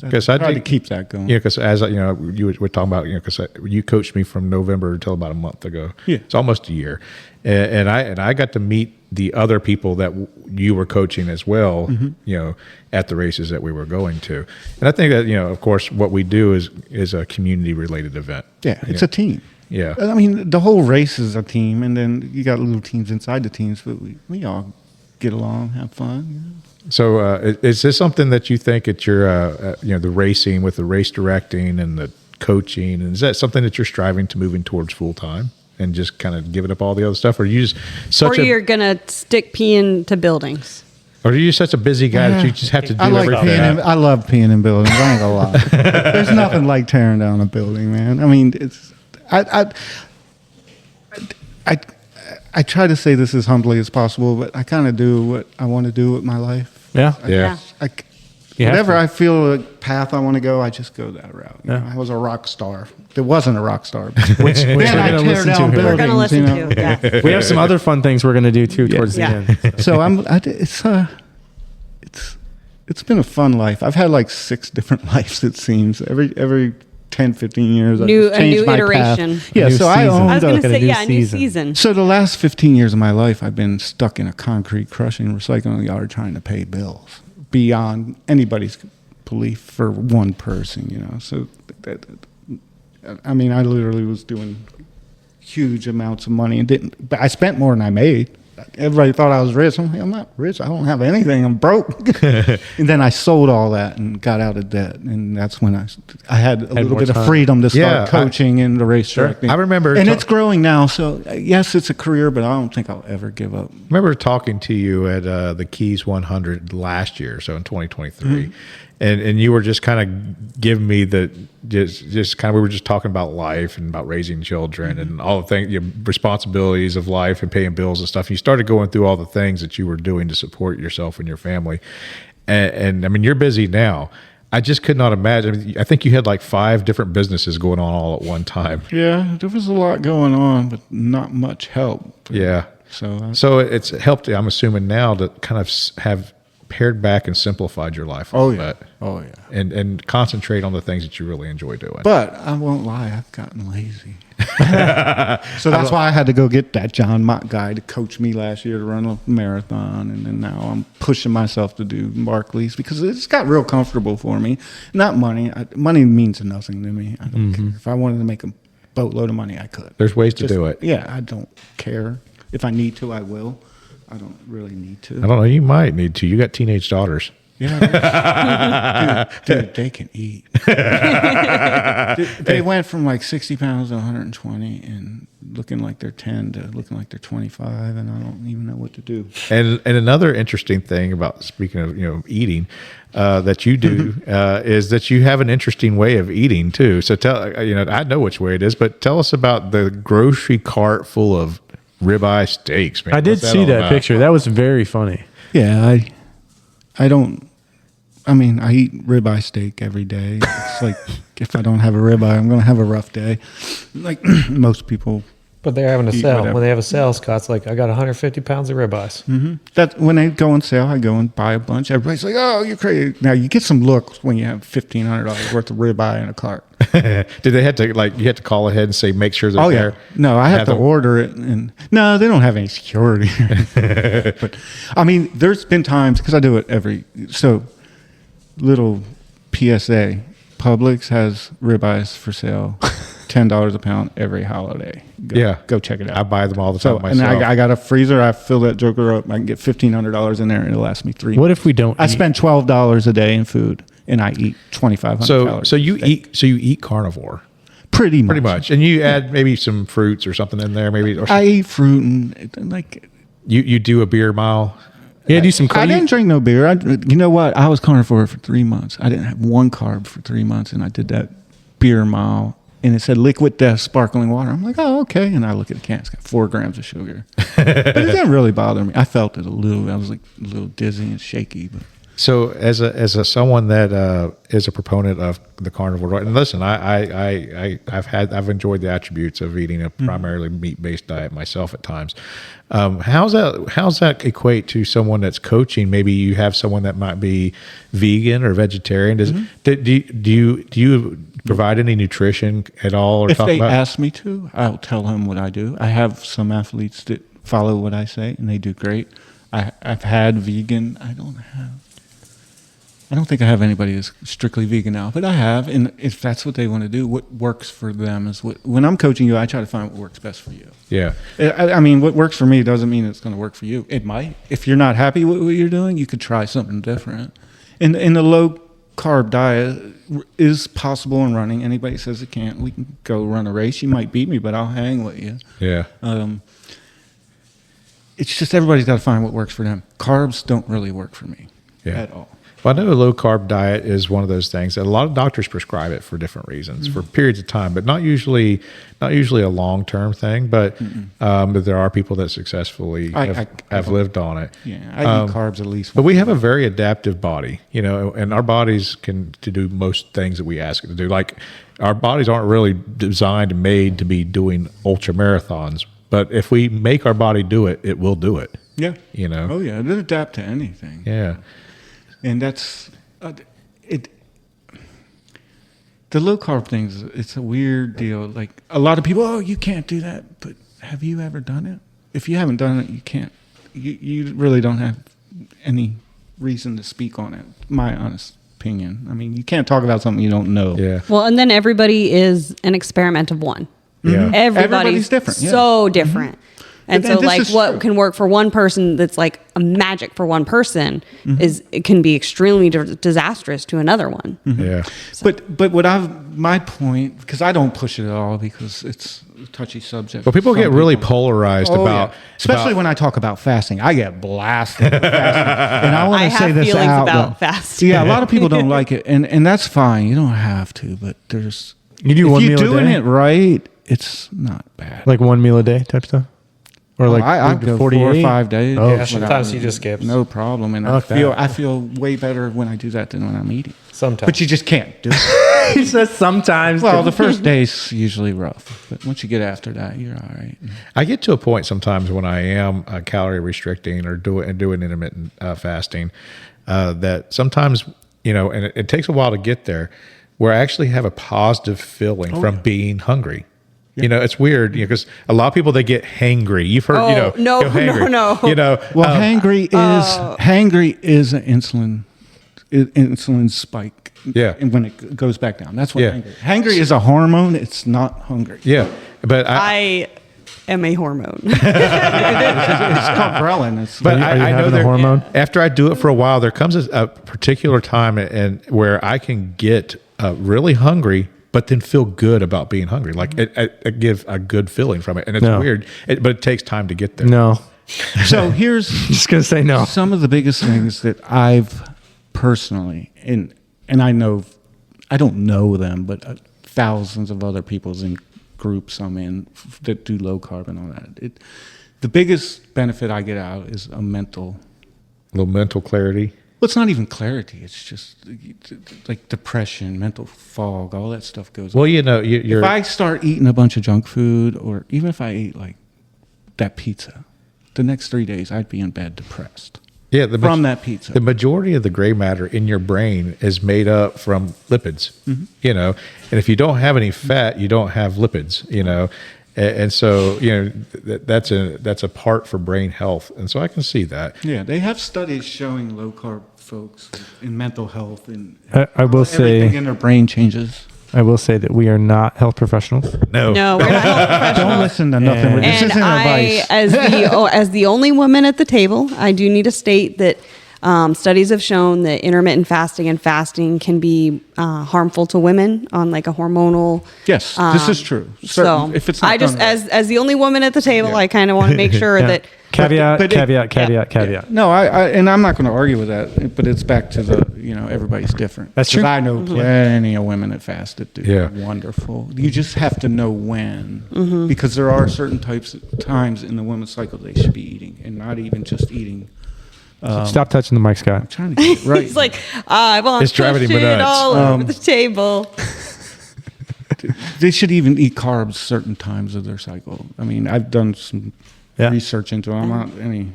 Because I I try to think- keep that going. Because as you were talking about, because you coached me from November until about a month ago. Yeah. It's almost a year, and I got to meet the other people that you were coaching as well, at the races that we were going to. And I think that, of course, what we do is a community related event. Yeah, it's a team. Yeah. I mean, the whole race is a team, and then you got little teams inside the teams, but we all get along, have fun. So is this something that you think at your, the racing with the race directing and the coaching, and is that something that you're striving to moving towards full time? And just kind of giving up all the other stuff, or you just You're gonna stick peeing to buildings. or are you such a busy guy that you just have to do I like everything? I love peeing in buildings. I ain't gonna lie. There's nothing like tearing down a building, man. I mean, I try to say this as humbly as possible, but I kind of do what I want to do with my life. Yeah. Yeah. You have Whatever to. I feel a path I want to go, I just go that route. Yeah. I was a rock star. It wasn't a rock star. Which Then we're I going to tear listen to down here. We're gonna buildings, listen to. Yeah. We have some other fun things we're going to do too towards Yeah. the end. So it's been a fun life. I've had like 6 different lives, it seems. Every 10, 15 years, I've A changed new my iteration. path. Yeah, A new so I season. owned I was a- going to Like a say, new yeah, a new season. season. So the last 15 years of my life, I've been stuck in a concrete crushing recycling yard trying to pay bills beyond anybody's belief for one person, you know. So, I mean, I literally was doing huge amounts of money and didn't. But I spent more than I made. Everybody thought I was rich. I'm like, I'm not rich. I don't have anything. I'm broke. And then I sold all that and got out of debt, and that's when I had a little more bit of time. freedom to Yeah, start coaching in the racetrack. I remember and ta- it's growing now. So yes, it's a career, but I don't think I'll ever give up. I remember talking to you at the Keys 100 last year, so in 2023, and you were just kind of giving me the just kind of, we were just talking about life and about raising children and all the things, responsibilities of life and paying bills and stuff. You started going through all the things that you were doing to support yourself and your family, and I mean, you're busy now. I just could not imagine. I think you had like 5 different businesses going on all at one time. Yeah, there was a lot going on, but not much help. Yeah. So So it's helped, I'm assuming now, to kind of have pared back and simplified your life a oh little yeah, bit. oh yeah. And concentrate on the things that you really enjoy doing. But I won't lie, I've gotten lazy. So that's why I had to go get that John Mott guy to coach me last year to run a marathon, and then now I'm pushing myself to do Barclays because it's got real comfortable for me. Not money. Money means nothing to me. I don't care. If I wanted to make a boatload of money, I could. There's ways to do it. Yeah, I don't care. If I need to, I will. I don't really need to. I don't know. You might need to. You got teenage daughters. Yeah, dude, they can eat. They went from like 60 pounds to 120 and looking like they're 10 to looking like they're 25, and I don't even know what to do. And another interesting thing about, speaking of eating, that you do is that you have an interesting way of eating too. So tell I know which way it is, but tell us about the grocery cart full of ribeye steaks. Man. I did What's see all that about? picture. That was very funny. Yeah, I don't. I mean, I eat ribeye steak every day. It's like if I don't have a ribeye, I'm going to have a rough day. Like most people. But they're having a Eat sale. whatever. When they have a sale, Scott's like, I got 150 pounds of ribeyes. That when they go on sale, I go and buy a bunch. Everybody's like, "Oh, you're crazy!" Now you get some looks when you have $1,500 worth of ribeye in a cart. Did they have to you had to call ahead and say make sure they're Oh there? yeah, no, I have to them- order it, and no, they don't have any security. But I mean, there's been times because I do it little PSA. Publix has ribeyes for sale, $10 a pound every holiday. Go check it out. I buy them all the So, time and myself. I got a freezer. I fill that joker up. I can get $1,500 in there, and it'll last me 3 What months. if we don't I eat? spend $12 a day in food, and I eat 2,500 calories. so you eat carnivore pretty much, and you add maybe some fruits or something in there, maybe. Or I eat fruit and like. you do a beer mile. Yeah, do some. I didn't drink no beer. You know what? I was carnivore for 3 months. I didn't have one carb for 3 months, and I did that beer mile, and it said liquid death sparkling water. I'm like, oh, okay. And I look at the can. It's got 4 grams of sugar. But it didn't really bother me. I felt it a little. I was like a little dizzy and shaky. But So as a someone that is a proponent of the carnivore diet, and listen, I've enjoyed the attributes of eating a primarily meat-based diet myself at times. How's that equate to someone that's coaching? Maybe you have someone that might be vegan or vegetarian. Do you provide any nutrition at all? Or if talk they about? ask me to, I'll tell them what I do. I have some athletes that follow what I say, and they do great. I've had vegan. I don't think I have anybody that's strictly vegan now, but I have. And if that's what they want to do, what works for them is when I'm coaching you, I try to find what works best for you. Yeah. I mean, what works for me doesn't mean it's going to work for you. It might. If you're not happy with what you're doing, you could try something different. And the low carb diet is possible in running. Anybody says it can't, we can go run a race. You might beat me, but I'll hang with you. Yeah. It's just everybody's got to find what works for them. Carbs don't really work for me at all. Well, I know a low carb diet is one of those things that a lot of doctors prescribe it for different reasons, for periods of time, but not usually a long term thing. But there are people that successfully have lived on it. Yeah, I eat carbs at least. But we have a very adaptive body, and our bodies can do most things that we ask it to do. Like our bodies aren't really designed and made to be doing ultra marathons, but if we make our body do it, it will do it. Yeah. Oh yeah, it'll adapt to anything. Yeah. And that's it. The low carb things, it's a weird deal. Like a lot of people, oh, you can't do that. But have you ever done it? If you haven't done it, you can't. You really don't have any reason to speak on it. My honest opinion. I mean, you can't talk about something you don't know. Yeah. Well, and then everybody is an experiment of one. Yeah. Everybody's different. Yeah. so different. And But- so and this like is what true. can work for one person that's like a magic for one person it can be extremely disastrous to another one. Yeah. But my point, because I don't push it at all because it's a touchy subject. But people for get some really people. polarized Oh, about, yeah. Especially when I talk about fasting. I get blasted with fasting. And I want I to say have this feelings out. about though. fasting. Yeah, a lot of people don't like it. And that's fine. You don't have to, but there's You do if one you're meal a doing day? it right, it's not bad. Like 1 meal a day type stuff? Or like I go 4 or 5 days. Oh, Yeah, sometimes you just skip. No problem. And Fuck I feel way better when I do that than when I'm eating. Sometimes. But you just can't do it. he says sometimes. Well, the first day's usually rough, but once you get after that, you're all right. I get to a point sometimes when I am calorie restricting or doing intermittent fasting that sometimes, and it takes a while to get there, where I actually have a positive feeling from being hungry. It's weird because a lot of people, they get hangry. You've heard, Oh, no, go hangry. no. Well, hangry is an insulin spike. Yeah. And when it goes back down, that's what Yeah. hangry is a hormone. It's not hungry. yeah, but I am a hormone. It's called ghrelin. But Are you I know having a there, hormone? after I do it for a while, there comes a particular time and where I can get really hungry, but then feel good about being hungry. Like it gives a good feeling from it, and it's No. weird, but it takes time to get there. No. So here's Just going to say no. some of the biggest things that I've personally, and I know, I don't know them, but thousands of other people's in groups I'm in that do low carb and all that. The biggest benefit I get out is a mental. A little mental clarity. Well, it's not even clarity. It's just like depression, mental fog, all that stuff goes. Well, on. you're. If I start eating a bunch of junk food, or even if I ate like that pizza, the next 3 days I'd be in bed depressed. Yeah, from that pizza. The majority of the gray matter in your brain is made up from lipids, and if you don't have any fat, you don't have lipids, and so that's a part for brain health, and so I can see that. Yeah, they have studies showing low carb folks in mental health and I will everything say in their brain changes. that we are not health professionals. No, No, we're not health professionals. Don't listen to nothing. And- This And isn't I, advice. as the only woman at the table, I do need to state that studies have shown that intermittent fasting and fasting can be harmful to women on like a hormonal. Yes, this is true. So If it's not I just, done right. as the only woman at the table, Yeah. I kind of want to make sure Yeah. that. Caveat, but it- caveat. No, and I'm not going to argue with that, but it's back to the, everybody's different. That's 'Cause true. I know plenty of women that fast that do Yeah. wonderful. You just have to know when, because there are certain times in the women's cycle they should be eating, and not even just eating. Stop touching the mic, Scott. I'm trying to get it right. He's like, I want It's to driving push him it nuts. all over the table. They should even eat carbs certain times of their cycle. I mean, I've done some Yeah. research into it. I'm not any.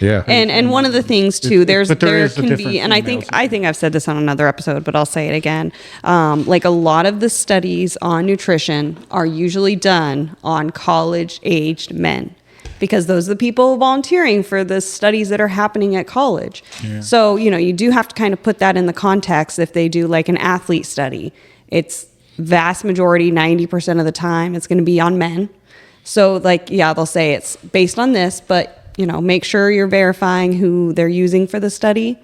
yeah, And one of the things too, there is a can difference be, and in males. I think I've said this on another episode, but I'll say it again. Like a lot of the studies on nutrition are usually done on college-aged men, because those are the people volunteering for the studies that are happening at college. So you do have to kind of put that in the context. If they do like an athlete study, it's vast majority, 90% of the time, it's going to be on men. So they'll say it's based on this, but make sure you're verifying who they're using for the study.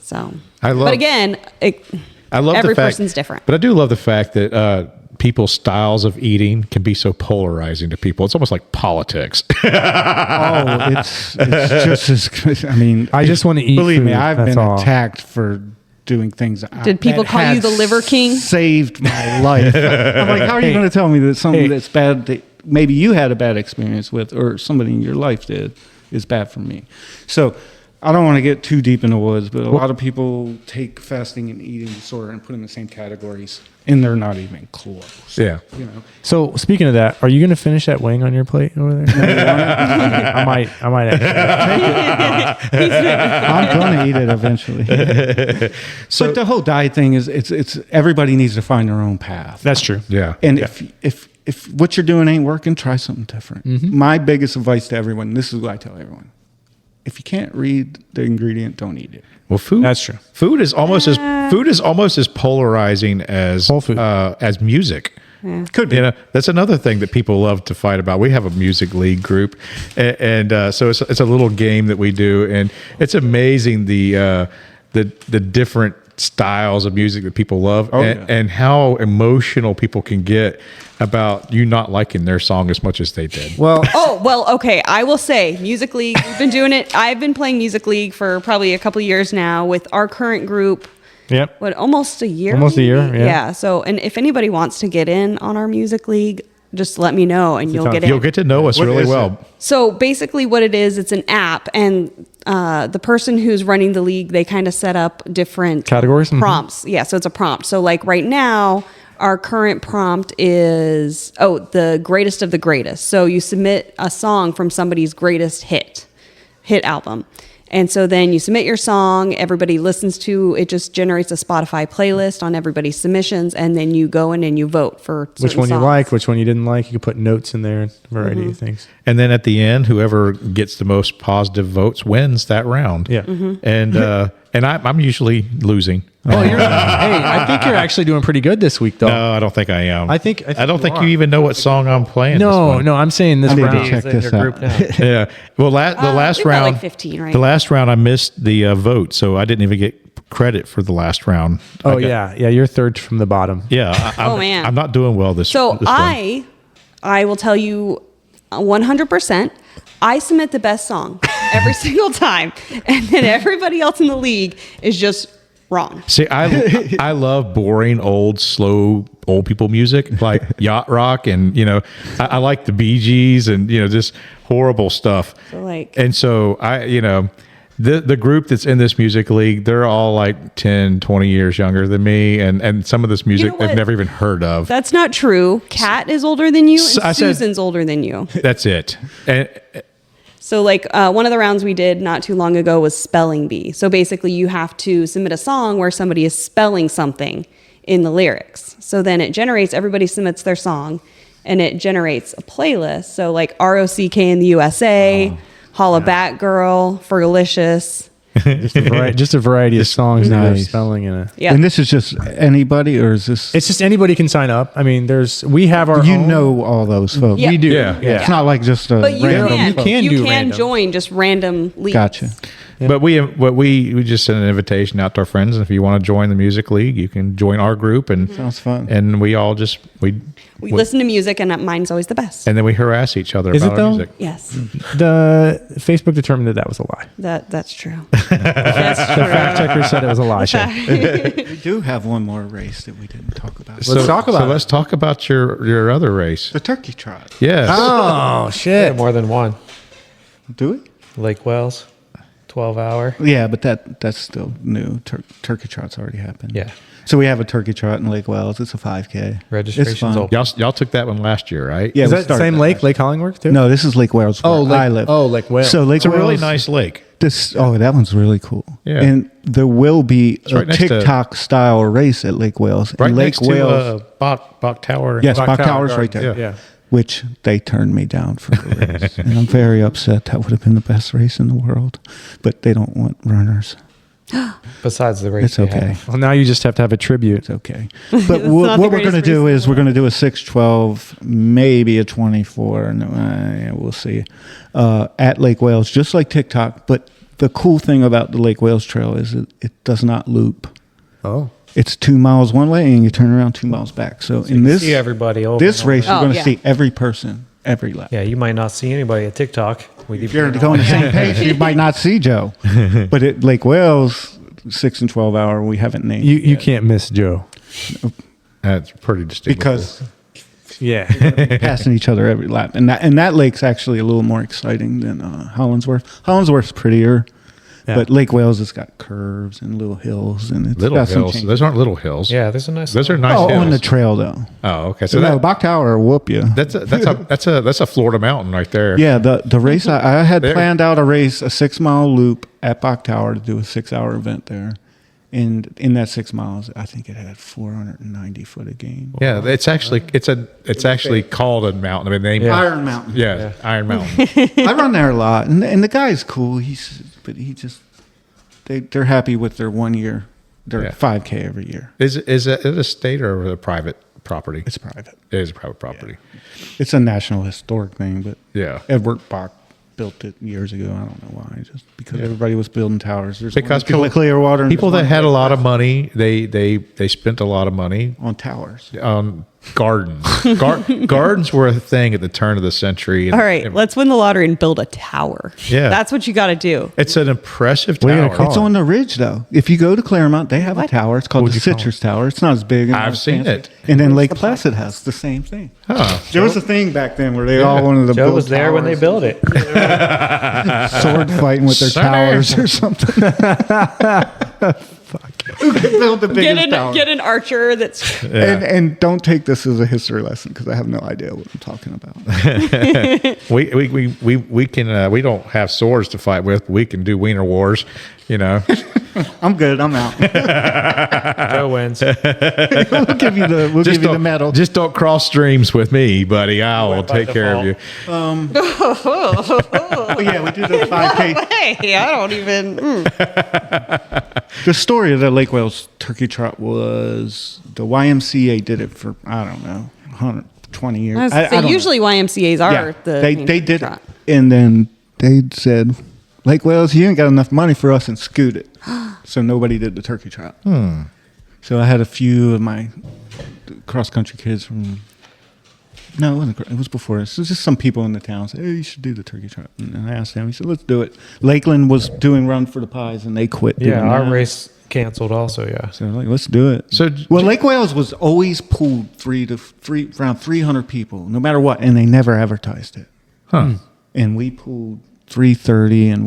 So, but again, I love every the fact, person's different. But I do love the fact that people's styles of eating can be so polarizing to people. It's almost like politics. It's just as good. I mean, I just want to eat Believe me, food, I've that's been all. attacked for doing things. Did people that call you had the liver king? Saved my life. I'm like, how are you going to tell me that something that's bad that maybe you had a bad experience with, or somebody in your life did, is bad for me? So I don't want to get too deep in the woods, but a lot of people take fasting and eating disorder and put them in the same categories, and they're not even close. Yeah. You know, So speaking of that, are you going to finish that wing on your plate over there? I might actually. I'm going to eat it eventually. But the whole diet thing is, it's everybody needs to find their own path. That's true. Yeah. And if what you're doing ain't working, try something different. My biggest advice to everyone, this is what I tell everyone: if you can't read the ingredient, don't eat it. Well, food. That's true. Food is almost as polarizing as Whole food. As music. Could be. You know, that's another thing that people love to fight about. We have a music league group, and so it's a little game that we do, and it's amazing the different styles of music that people love, and how emotional people can get about you not liking their song as much as they did. Well, Okay. I will say Music League, we've been doing it. I've been playing Music League for probably a couple years now with our current group. yep. Almost a year? Almost a year, maybe? yeah. So, and if anybody wants to get in on our Music League, just let me know and you'll get in. You'll get to know us What really is well. So basically what it is, it's an app, and the person who's running the league, they kind of set up different Categories? Mhm. prompts. Yeah, so it's a prompt. So like right now, our current prompt is, the greatest of the greatest. So you submit a song from somebody's greatest hit album. And so then you submit your song, everybody listens to it, just generates a Spotify playlist on everybody's submissions, and then you go in and you vote for Which certain one you songs. like, which one you didn't like. You can put notes in there, a variety Mm-hmm. of things. And then at the end, whoever gets the most positive votes wins that round. Yeah. Mm-hmm. And I'm usually losing. Oh, hey, I think you're actually doing pretty good this week, though. No, I don't think I am. I think I don't you think are. you even know what song I'm playing. No, I'm saying this I need to round. check He's in this your out. group now. Yeah. Well, the last we've got round, like 15, right? The last round, I missed the vote, so I didn't even get credit for the last round. Oh, yeah. You're third from the bottom. Yeah. Oh, man. I'm not doing well this. So this one. I will tell you 100%. I submit the best song every single time, and then everybody else in the league is just wrong. See, I love boring, slow old people music like yacht rock, and I like the Bee Gees, and just horrible stuff. So, like- and so the group that's in this music league, they're all like 10, 20 years younger than me, and some of this music know what? I've never even heard of. That's not true. Kat is older than you, and I said- Susan's older than you. That's it. And So, like, one of the rounds we did not too long ago was spelling bee. So basically, you have to submit a song where somebody is spelling something in the lyrics. So then it generates, everybody submits their song, and it generates a playlist. So, like, ROCK in the USA, Holla Back Girl, Fergalicious. Just a variety of songs that are Nice. spelling in it. Yeah. And this is just anybody, or is this? It's just anybody can sign up. I mean, we have our you own. know all those folks. Yeah. We do. Yeah. It's not like just a But you random. can, You can do random. join just random leagues. Gotcha. But we just sent an invitation out to our friends, and if you want to join the music league, you can join our group, and Sounds fun. and we all just We listen to music, and mine's always the best. and then we harass each other Is about it our though? music. Yes, The Facebook determined that was a lie. that's true. That's The fact checker said it was a lie. Shae. We do have one more race that we didn't talk about. Let's talk about So it. let's talk about your other race. The turkey trot. Yes. Oh shit! More than one. Do it? Lake Wells, 12-hour. Yeah, but that's still new. Turkey trot's already happened. Yeah. So we have a turkey trot in Lake Wells. It's a 5K. Registration's It's fun. open. Y'all took that one last year, right? Yeah, Is we that the started same that lake, last Lake Hollingworth too? No, this is Lake Wells. Oh, where I Lake- live. oh, Lake Wales. So Lake It's a really Wells- nice lake. That one's really cool. Yeah. And there will be a right next to- TikTok style race at Lake Wells. Right and Lake next to Bach Tower. yes, Bach Bach Tower Tower's right Garden. there. Yeah. Which they turned me down for the race. And I'm very upset. That would have been the best race in the world. But they don't want runners. Besides the race It's they okay. have. Well, now you just have to have a tribute. It's okay. But not what the we're greatest going to do race in is the we're going to do a 6:12, maybe a 24. Yeah, we'll see. At Lake Wales, just like TikTok. But the cool thing about the Lake Wales Trail is it does not loop. Oh, It's 2 miles one way and you turn around 2 miles back. So in You this see everybody over this and over. race, you're Oh, going to yeah. see every person every lap. Yeah, you might not see anybody at TikTok. If you're going the same pace, you might not see Joe. But at Lake Wales, 6 and 12 hour, we haven't named you yet. can't miss Joe. That's pretty distinguishable. because Yeah. passing each other every lap, and that lake's actually a little more exciting than Hollinsworth. Hollinsworth's prettier, Yeah. But Lake Wales has got curves and little hills, and it's Little got some hills. changes. Those aren't little hills. Yeah, there's a nice. Those are little- nice Oh, hills. on the trail though. Oh, okay. So So no, Bach Tower will whoop you. that's a Florida mountain right there. Yeah, the race I had There. planned out a race, a 6-mile loop at Bach Tower to do a 6-hour event there. And in that 6 miles, I think it had 490 foot of gain. Yeah, it's actually called a mountain. I mean, they Yeah. Iron Mountain. yeah, Iron Mountain. I run there a lot, and the guy's cool. They're happy with their 1 year, their Yeah. 5K every year. Is it a state or a private property? It's private. It is a private property. It's a national historic thing, but Yeah. Edward Bach built it years ago. I don't know why, just because everybody was building towers. There's Because one in Clearwater, and People there's that one had a lot of money, they spent a lot of money on towers. on gardens. Gardens were a thing at the turn of the century. All right, let's win the lottery and build a tower. Yeah. That's what you got to do. It's an impressive What are you tower. gonna call It's on the ridge, though. If you go to Claremont, they have a What? tower. It's called What'd the you call Citrus Tower. It's not as big. and I've not as seen fancy. it. And then Lake Placid has the same thing. Huh. There was a thing back then where they all wanted to Joe build was there when they towers, built it. sword fighting with their Son of- towers or something. Who can build the biggest tower? Get an archer that's And don't take this as a history lesson because I have no idea what I'm talking about. We can we don't have swords to fight with. We can do wiener wars, you know. I'm good. I'm out. Joe wins. we'll give you the medal. Just don't cross streams with me, buddy. I will by take care of you. Oh, yeah, we do the 5K. hey, I don't even. The story of the Lake Wales Turkey Trot was the YMCA did it for, I don't know, 120 years. I So don't know. usually YMCA's are the they main did it, trot. and then they said, Lake Wales, you ain't got enough money for us, and scoot it. So nobody did the turkey trot. So I had a few of my cross country kids from. No, it was before us. It was just some people in the town said, "Hey, you should do the turkey trot." And I asked them. He said, "Let's do it." Lakeland was doing Run for the Pies, and they quit. Yeah, doing our that. race canceled also. Yeah. So I was like, let's do it. So- well, Lake Wales was always pooled around 300 people, no matter what, and they never advertised it. Huh. And we pulled 330 in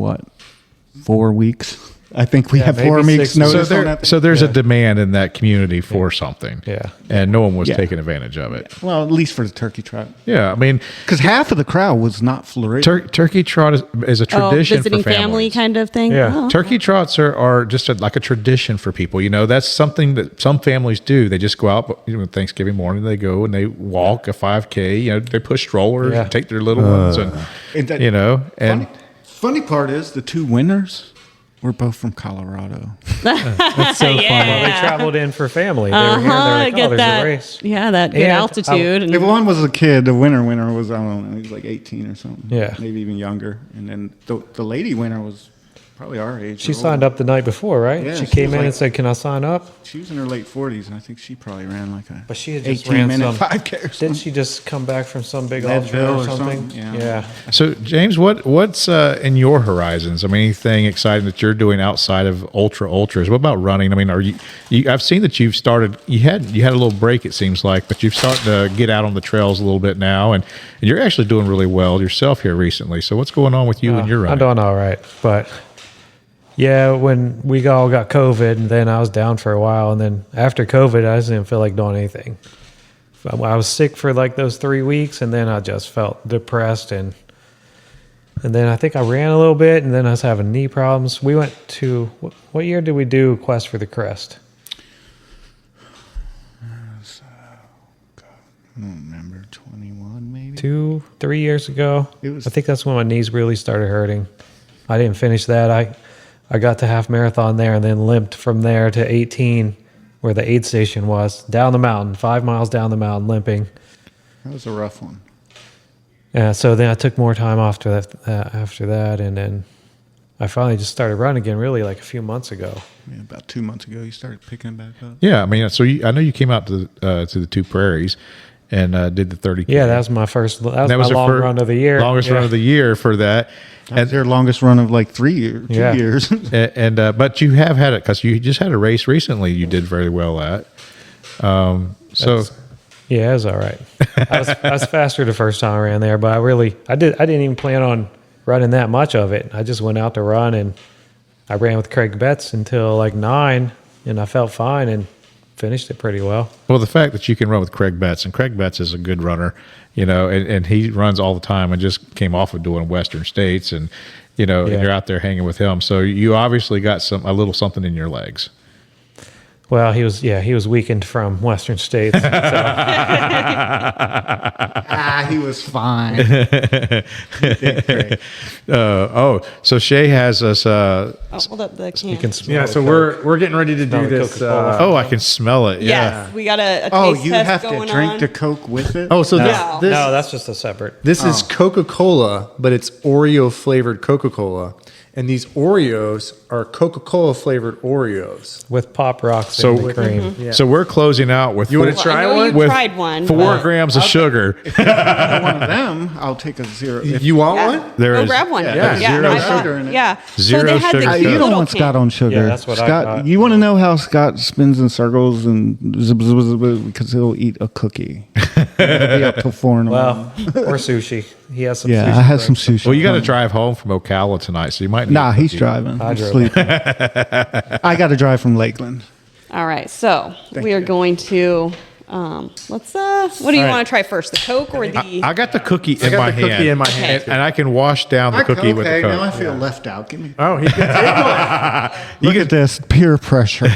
4 weeks. I think we Yeah, have maybe 4 weeks 6 notice So, on that. there's a demand in that community for something. Yeah. And no one was Yeah. taking advantage of it. Well, at least for the turkey trot, Yeah. I mean, because half of the crowd was not Floridian. turkey trot is a tradition visiting for family families. kind of thing. Yeah. Oh. Turkey trots are just like a tradition for people. You know, that's something that some families do. They just go out, Thanksgiving morning, they go and they walk a 5K. You know, they push strollers Yeah. and take their little ones, and Funny part is the two winners were both from Colorado. That's so Well, funny. they traveled in for family. They were here. They're like, get oh, there's that. a race. Yeah, that good And altitude. If one was a kid, the winner was, I don't know, he was like 18 or something. Yeah. Maybe even younger. And then the lady winner was probably our age. She or signed older. up the night before, right? Yeah, she she came was in like- and said, "Can I sign up?" She was in her late 40s, and I think she probably ran like a But she had just 18-minute ran some. 5K or something. Didn't she just come back from some big Leadville ultra or or something? something? Yeah. So, James, what's in your horizons? I mean, anything exciting that you're doing outside of ultras? What about running? I mean, are you I've seen that you've started. You had a little break, it seems like, but you've started to get out on the trails a little bit now, and you're actually doing really well yourself here recently. So, what's going on with you and your running? I'm doing all right, but yeah, when we all got COVID, and then I was down for a while, and then after COVID, I just didn't feel like doing anything. I was sick for like those 3 weeks, and then I just felt depressed, and then I think I ran a little bit, and then I was having knee problems. We went to what year did we do Quest for the Crest? I don't remember, 21 maybe? 2-3 years ago. It was- I think that's when my knees really started hurting. I didn't finish that. I got to half marathon there and then limped from there to 18 where the aid station was, down the mountain, 5 miles down the mountain, limping. That was a rough one. So then I took more time after that, and then I finally just started running again really like a few months ago. Yeah, about 2 months ago, you started picking it back up. Yeah, I mean, so I know you came out to the Two Prairies and did the 30K. Yeah, that was my first. That was my long run of the year. Longest Yeah. run of the year for that. That's their longest run of like 3 years, 2 Yeah. years. And but you have had it because you just had a race recently. You did very well at. Yeah, it was all right. I was faster the first time I ran there, but I didn't even plan on running that much of it. I just went out to run, and I ran with Craig Betts until like 9, and I felt fine and finished it pretty well. Well, the fact that you can run with Craig Betts, and Craig Betts is a good runner, and he runs all the time and just came off of doing Western States, and and you're out there hanging with him. So you obviously got a little something in your legs. Well, he was weakened from Western States. So. He was fine. He did great. So Shae has us. Hold up the can. You can smell Yeah, the so Coke. we're getting ready to Smell do the this. Coca-Cola. I can smell it. Yeah. Yes, we got a Oh, taste you test have to going drink on. the Coke with it? Oh, so No. this No, that's just a separate. this is Coca-Cola, but it's Oreo flavored Coca-Cola. And these Oreos are Coca-Cola flavored Oreos. With Pop Rocks So- and the cream. Yeah. So we're closing out with You wanna Well, try I know one? you with tried one. 4 but- grams of sugar. One of them, I'll take a 0. If You want Yeah. one? There Go is- grab one. Yeah, zero I thought- sugar in it. Yeah. Zero so they had sugar. the You cute you don't little want Scott can. on sugar. Yeah, that's what I Scott, got. you want to know how Scott spins in circles and because he'll eat a cookie. He'll be up till 4 in the morning. Well, or sushi. He has some Yeah, sushi. I had some breakfast. sushi. Well, you got to drive home from Ocala tonight, so you might. Need Nah, a he's cookie. driving. I He's drove. sleeping. I got to drive from Lakeland. All right, so we are going to let's what do you All right. want to try first, the Coke or the? I got the cookie in I got my the cookie hand. in my hand. and I can wash down the cookie with the okay, now I Coke. feel left out. Give me. Oh, he can take one. Look at this peer pressure.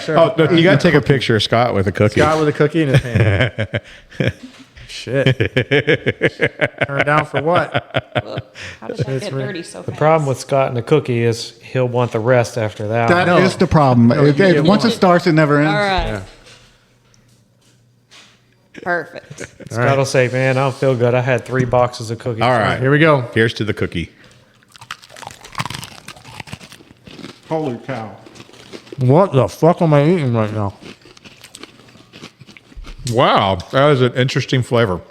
Sure. Oh, no, you got to take a picture of Scott with a cookie. Scott with a cookie in his hand. Shit. Turn down for what? How did that get dirty so fast? The problem with Scott and the cookie is he'll want the rest after that. That No. is the problem. you get Once it one. starts, it never ends. All right. Yeah. Perfect. Scott will say, "Man, I don't feel good. I had 3 boxes of cookies." All right, Here we go. Here's to the cookie. Holy cow. What the fuck am I eating right now? Wow, that is an interesting flavor.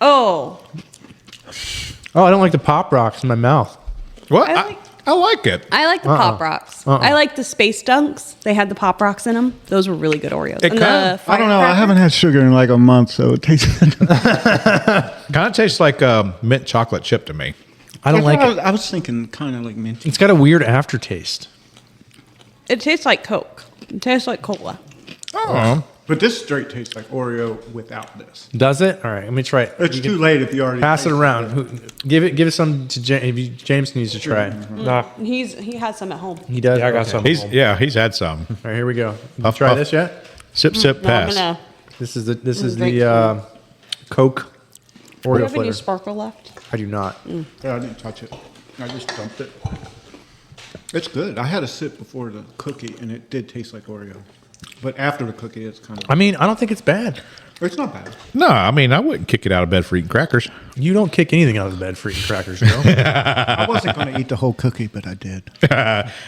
Oh, Oh, I don't like the Pop Rocks in my mouth. What? I I like- like it. I like the Pop Rocks. I like the Space Dunks. They had the Pop Rocks in them. Those were really good Oreos. It And kinda- the I don't know. I Firecracker- haven't had sugar in like a month, so it tastes. Kind of tastes like mint chocolate chip to me. I don't like it. I was thinking kind of like minty. It's got a weird aftertaste. It tastes like Coke. It tastes like cola. Oh, But this straight tastes like Oreo without this. Does it? All right, let me try it. It's too late if you already Pass it tasted around. Give it some to James. James needs to try. Nah, He has some at home. He does. yeah, I got Okay. some. he's had some. All right, here we go. You Puff, try puff. this yet? Sip, sip, No, I'm pass. gonna. This is the drink Coke Do you Oreo have any flavor. sparkle left? I do not. Yeah, I didn't touch it. I just dumped it. It's good. I had a sip before the cookie, and it did taste like Oreo. But after the cookie, it's kind of. I mean, I don't think it's bad. It's not bad. No, I mean I wouldn't kick it out of bed for eating crackers. You don't kick anything out of the bed for eating crackers, Joe. I wasn't going to eat the whole cookie, but I did.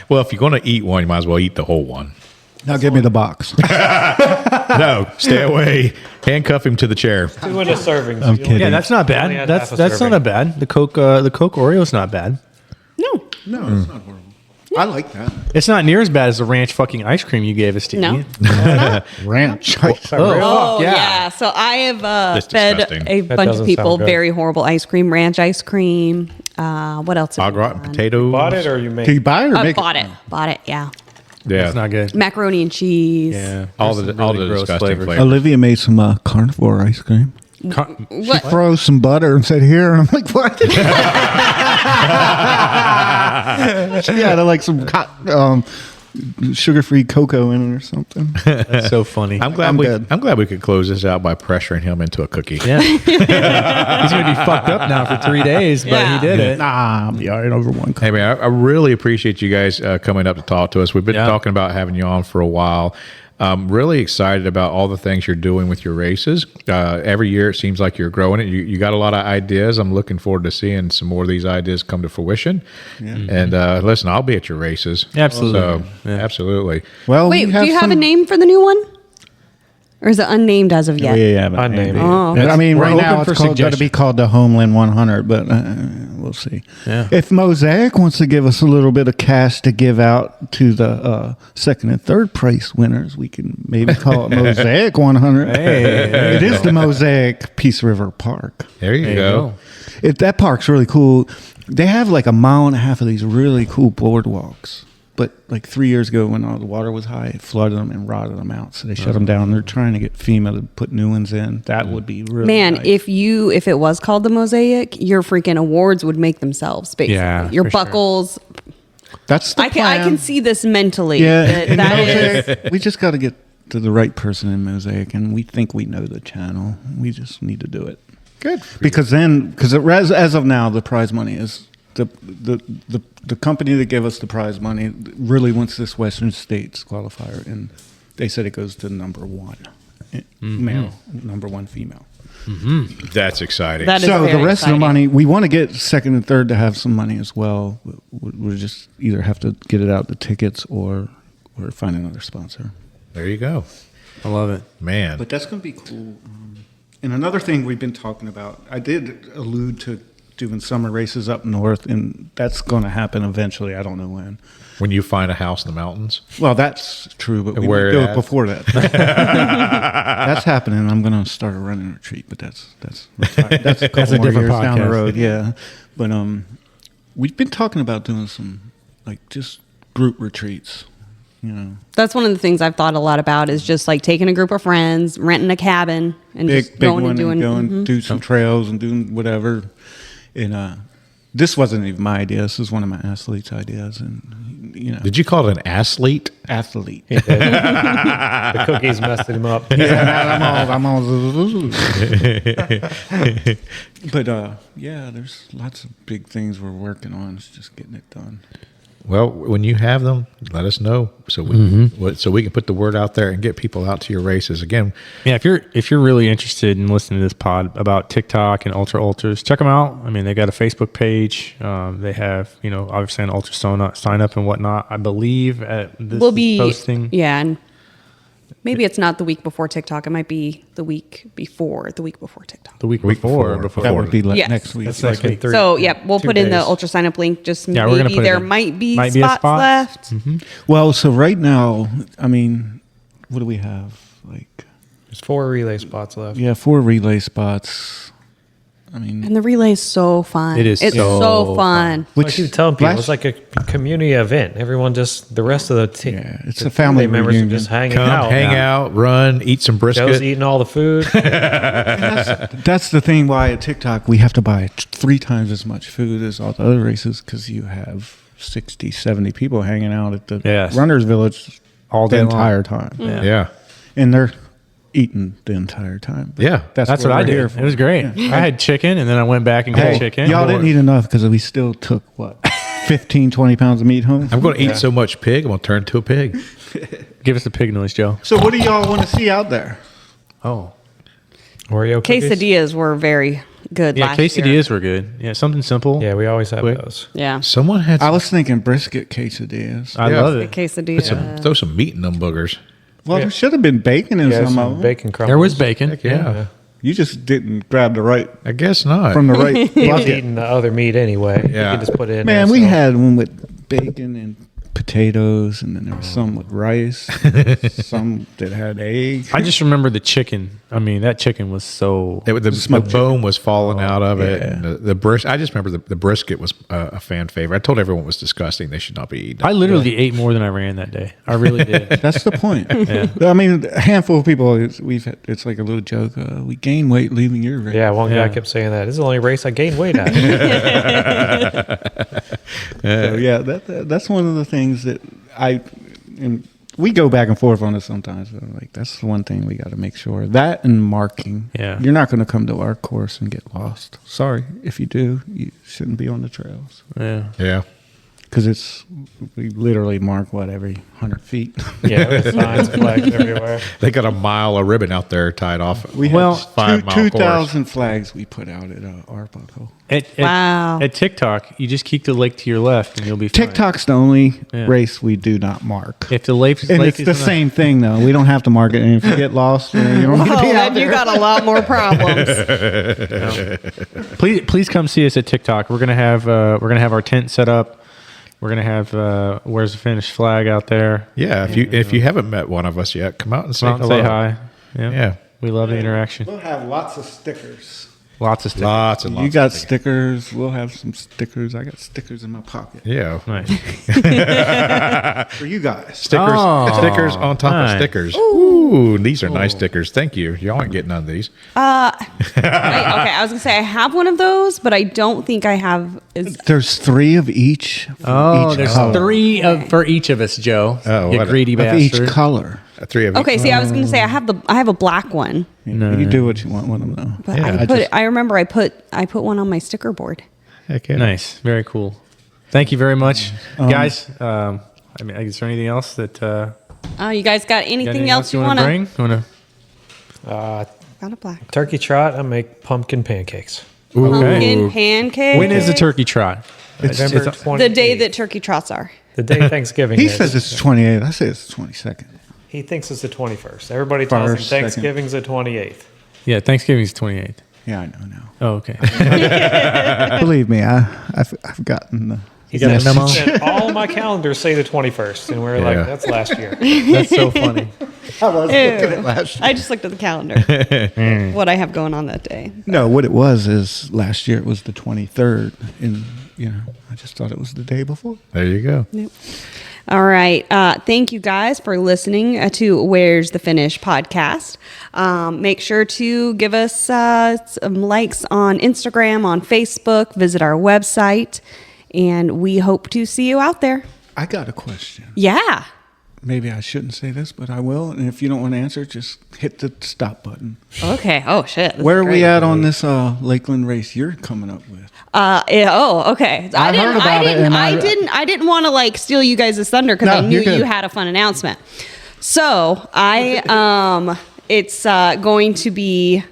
Well, if you're going to eat one, you might as well eat the whole one. Now give me the box. No, stay away. Handcuff him to the chair. 2 into servings. I'm You kidding. Yeah, that's not Only bad. had That's half a not serving. a bad. The Coke Oreo's not bad. No. No, it's not horrible. I like that. It's not near as bad as the ranch fucking ice cream you gave us to No. eat. Ranch. Oh, Oh yeah. yeah. So I have That's fed disgusting. a That bunch of doesn't people sound good. very horrible ice cream, ranch ice cream. What else? have Au we gratin done? potatoes. bought it or you made Can you buy it or make Bought it. Bought it. Yeah. Yeah, It's not good. Macaroni and cheese. Yeah. all There's the some all really the gross disgusting flavors. flavors. Olivia made some carnivore ice cream. She froze some butter and said, "Here," and I'm like, "What?" She had like some sugar-free cocoa in it or something. That's so funny. I'm glad I'm we good. I'm glad we could close this out by pressuring him into a cookie. Yeah. He's going to be fucked up now for 3 days, but Yeah. he did it. Nah, I'll be all right over one. Hey man, I really appreciate you guys coming up to talk to us. We've been Yeah. talking about having you on for a while. I'm really excited about all the things you're doing with your races. Every year it seems like you're growing it. You got a lot of ideas. I'm looking forward to seeing some more of these ideas come to fruition. And listen, I'll be at your races. Absolutely. So, Yeah. absolutely. Well, Wait, we do you have a some- name for the new one? Or is it unnamed as of yet? Yeah, Unnamed. Oh. I mean, We're right open now for it's got to be suggestions. called the Homeland 100, but we'll see. Yeah. If Mosaic wants to give us a little bit of cash to give out to the second and third place winners, we can maybe call it Mosaic 100. Hey, there It you is the Mosaic Peace River Park. There you There you go. go. That park's really cool. They have like a mile and a half of these really cool boardwalks. But like 3 years ago, when all the water was high, it flooded them and rotted them out. So they shut them down. They're trying to get FEMA to put new ones in. That would be really Man, nice. if it was called the Mosaic, your freaking awards would make themselves. Basically, Yeah, your for sure. buckles. That's the I plan. can see this mentally. Yeah, that is. we just got to get to the right person in Mosaic, and we think we know the channel. We just need to do it. Good. Because as of now, the prize money is the company that gave us the prize money really wants this Western States qualifier, and they said it goes to number one male, number one female. That's exciting. That is So the very rest of exciting. the money, we want to get second and third to have some money as well. We just either have to get it out the tickets or find another sponsor. There you go. I love it. Man. But that's going to be cool. And another thing we've been talking about, I did allude to doing summer races up north, and that's going to happen eventually. I don't know when. You find a house in the mountains. Well, that's true, but we Where might do at? it before that. That's happening. I'm going to start a running retreat, but that's a couple a more different years down the podcast. road. Yeah, but we've been talking about doing some like just group retreats. You know, That's one of the things I've thought a lot about is just like taking a group of friends, renting a cabin, and just big going one and doing. and do some trails and doing whatever. And this wasn't even my idea. This is one of my athletes' ideas, and you know, Did you call it an athlete? athlete. The cookies messed him up. Yeah, I'm all. But yeah, there's lots of big things we're working on. It's just getting it done. Well, when you have them, let us know so we can put the word out there and get people out to your races. Again, Yeah, if you're really interested in listening to this pod about TikTok and ultras, check them out. I mean, they got a Facebook page. They have, obviously an ultra sign up and whatnot. I believe at this We'll be posting. Yeah, and maybe it's not the week before TikTok. It might be the week before TikTok. The week Week before. before. That would be Yes. next week. That's like in week. 3. So yeah, we'll 2 put in the days. ultra sign up link. Just Yeah, we're gonna maybe put it there in. might be Might be a spots spot. left. Well, so right now, I mean, what do we have? Like, There's 4 relay spots left. yeah, 4 relay spots. I mean, And the relay is so fun. It is It's so so fun. I keep telling people last- it's like a community event. Everyone the rest of the team. Yeah, it's the a family relay members reunion. are just hanging come out. hang out, run, eat some Joe's brisket. eating all the food. that's the thing why at TikTok we have to buy 3 times as much food as all the other races because you have 60, 70 people hanging out at the Yes. Runners Village All the day long. entire time. Yeah. And they're eating the entire time. But Yeah. That's what what I we're did. here It for. was great. I had chicken, and then I went back and got Hey, chicken. y'all didn't eat enough because we still took, 15, 20 pounds of meat home? I'm going to eat so much pig, I'm going to turn into a pig. Give us the pig noise, Joe. So what do y'all want to see out there? Oh. Oreo cookies. Quesadillas were very good Yeah, last year. quesadillas were good. Yeah, something simple. Yeah, we always have Quick. those. Yeah. Someone had I was thinking brisket quesadillas. I Yeah. love The it. quesadilla. throw some meat in them boogers. Well, Yeah. there should have been bacon in Yeah, some of some them. bacon crumbles. There was bacon. Heck yeah. You just didn't grab the right I guess not. from the right He was bucket. eating the other meat anyway. Yeah. You could just put it in. Man, there, we so- had one with bacon and potatoes, and then there was some with rice, some that had egg. I just remember the chicken. I mean, that chicken was so. The Smoked bone was falling out of it. yeah. And the I just remember the brisket was a fan favorite. I told everyone it was disgusting. They should not be eating it. I literally ate more than I ran that day. I really did. That's the point. I mean, a handful of people. It's like a little joke. We gain weight leaving your race. Yeah, one Yeah. guy kept saying that. This is the only race I gained weight at. So yeah, that's one of the things that and we go back and forth on it sometimes. But like that's the one thing we got to make sure that and marking. Yeah. You're not going to come to our course and get lost. Sorry, if you do, you shouldn't be on the trails Yeah. Yeah. because we literally mark every 100 feet. Yeah, there's signs, flags everywhere. They got a mile of ribbon out there tied off. We Well, have 5 mile 2,000 flags we put out at Arbuckle. Wow. At TikTok, you just keep the lake to your left and you'll be fine. TikTok's the only Yeah. race we do not mark. If the lake, And lake it's is the in same thing though. We don't have to mark it. And if you get lost, you don't need to Oh, be out then you there. got a lot more problems. Please come see us at TikTok. We're gonna have our tent set up. We're gonna have where's the finish flag out there. Yeah. If you haven't met one of us yet, come out and say Come out and hello. say hi. Yeah. We love the interaction. We'll have lots of stickers. Lots of stickers. Lots and lots. You got of stickers. We'll have some stickers. I got stickers in my pocket Yeah. Nice. for you guys. Stickers, Oh, stickers on top nice. of stickers. Ooh, these are nice stickers. Thank you. Y'all ain't getting none of these. Okay, I was gonna say I have one of those, but I don't think I have. There's 3 of each. Oh, each there's color. 3 for each of us, Joe. Oh, you what a- greedy of each bastard. color. 3 of Okay, each. see, I was gonna say I have a black one, You do what you want with them, though. but Yeah. I remember I put one on my sticker board. Heck yeah. Nice. Very cool. Thank you very much, guys. I mean, is there anything else that You guys got anything else you wanna wanna? bring? Got a black Turkey trot. I make pumpkin pancakes. pumpkin pancake. When is the turkey trot? November 28th. the day that turkey trots are? the day Thanksgiving. He is. says it's 28th. I say it's 22nd. He thinks it's the 21st. Everybody tells him First, second. Thanksgiving's the 28th. Yeah, Thanksgiving's 28th. Yeah, I know now. Oh, okay. Believe me, I've gotten the. He got a said, memo? he said, all my calendars say the 21st. And we're Yeah. like, that's last year. That's so funny. I was looking at last year. I just looked at the calendar. What I have going on that day. No, what it was is last year it was the 23rd, and I just thought it was the day before. There you go. All right. Thank you guys for listening to Where's the Finish podcast. Make sure to give us some likes on Instagram, on Facebook, visit our website, and we hope to see you out there. I got a question. Yeah. Maybe I shouldn't say this, but I will. And if you don't want to answer, just hit the stop button. Okay. Oh, shit. This Where is are we great. at on this Lakeland race you're coming up with? Okay. I heard about it, and I didn't want to like steal you guys' thunder because No, I knew you're good. you had a fun announcement. So it's going to be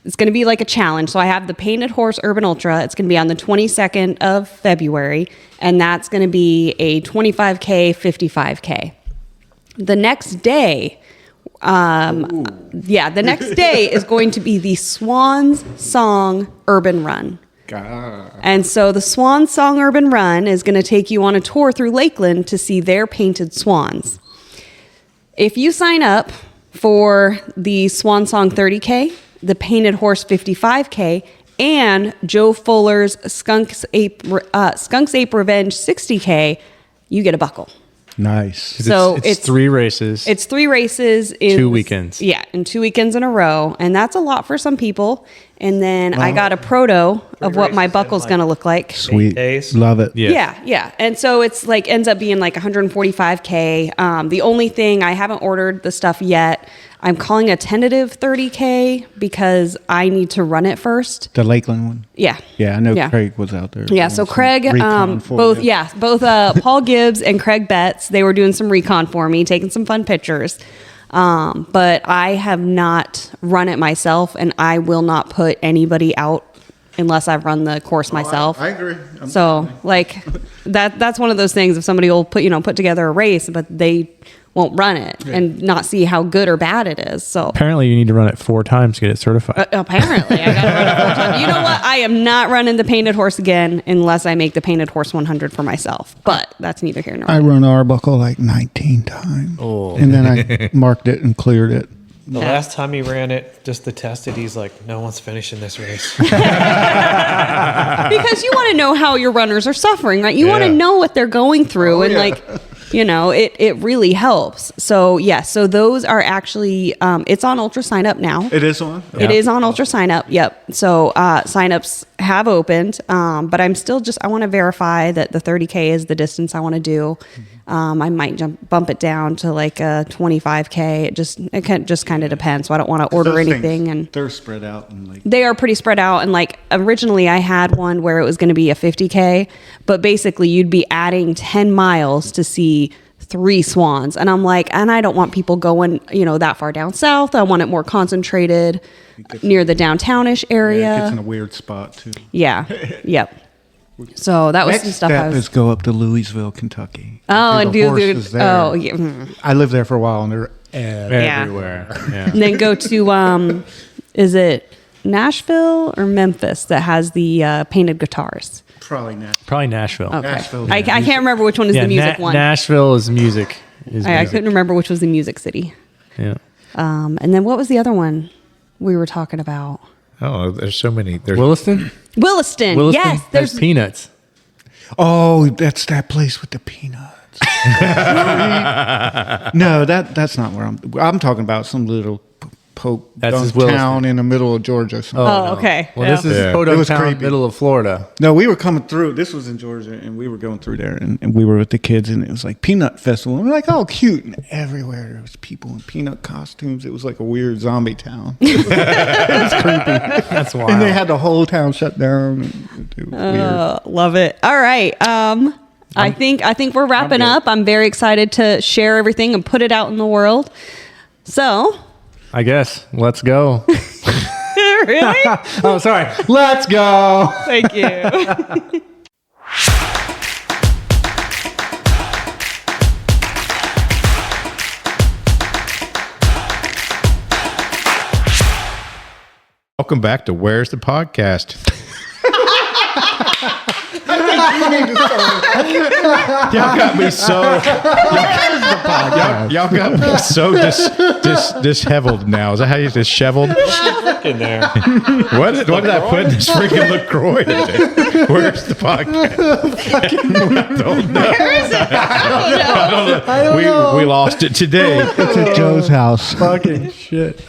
it's going to be like a challenge. So I have the Painted Horse Urban Ultra. It's going to be on the 22nd of February, and that's going to be a 25K, 55K. The next day, the next day is going to be the Swan's Song Urban Run. And so the Swan Song Urban Run is going to take you on a tour through Lakeland to see their painted swans. If you sign up for the Swan Song 30K, the Painted Horse 55K, and Joe Fuller's Skunks Ape Revenge 60K, you get a buckle. Nice. So it's 3 races. It's 3 races in 2 weekends. Yeah, in 2 weekends in a row, and that's a lot for some people. And then I got a proto of what my races in, buckle's like, going to look like. Sweet. days. Love it. Yeah. And so it's like ends up being like 145K. The only thing I haven't ordered the stuff yet. I'm calling a tentative 30K because I need to run it first. The Lakeland one. Yeah. Yeah, I know Yeah. Craig was out there. Yeah, doing so some Craig, recon for both you. Paul Gibbs and Craig Betts, they were doing some recon for me, taking some fun pictures. But I have not run it myself, and I will not put anybody out unless I've run the course myself. I agree. So like that's one of those things. If somebody will put together a race, but they won't run it and not see how good or bad it is. So Apparently, you need to run it 4 times to get it certified. apparently, I got to run it 4 times. You know what? I am not running the Painted Horse again unless I make the Painted Horse 100 for myself. But that's neither here nor I there. run Arbuckle like 19 times. Oh. And then I marked it and cleared it. The last time he ran it, just to test it, he's like, no one's finishing this race. Because you want to know how your runners are suffering, right? You want to know what they're going through, and it really helps. So so those are actually it's on Ultra Sign Up now. It is on? It is on Ultra Sign Up. Yep. So signups have opened, but I'm still I want to verify that the 30K is the distance I want to do. I might bump it down to like a 25K. It just kind of depends. So I don't want to order Those anything, things, and they're spread out. And like, they are pretty spread out. And like originally I had one where it was going to be a 50K, but basically you'd be adding 10 miles to see 3 swans. And I'm like, and I don't want people going, that far down south. I want it more concentrated near the downtownish area. it gets in a weird spot too. Yeah. Yep. So that was some Next stuff step I was. is go up to Louisville, Kentucky. Oh, and the do horses there. oh yeah. Mm. I lived there for a while, and they're Everywhere. Yeah. And then go to is it Nashville or Memphis that has the painted guitars? probably not. Probably Nashville. Okay. Nashville, I can't remember which one is the music one. Nashville is music. I couldn't remember which was the music city. Yeah. And then what was the other one? we were talking about? Oh, there's so many. There's Williston? Williston. Yes, there's peanuts. Oh, that's that place with the peanuts. No, that's not where I'm talking about. Some little poke That's dunk just Williston. town in the middle of Georgia. Oh, okay. Well, Yeah. this is Yeah. Podunk It was Town, creepy. middle of Florida. No, we were coming through. This was in Georgia, and we were going through there, and we were with the kids, and it was like Peanut Festival. And we're like, oh, cute. And everywhere there was people in peanut costumes. It was like a weird zombie town. It was creepy. That's wild. And they had the whole town shut down. And it was weird. Love it. All right. I think we're wrapping up. I'm very excited to share everything and put it out in the world. So, I guess. Let's go. really? Oh, sorry. Let's go. Thank you. Welcome back to Where's the Podcast? Y'all got me so y'all got me so disheveled now. Is that how you disheveled? In there. What did I put in this freaking LaCroix today? Where's the podcast? I don't know. I don't know. We lost it today. It's at Joe's house. Fucking shit.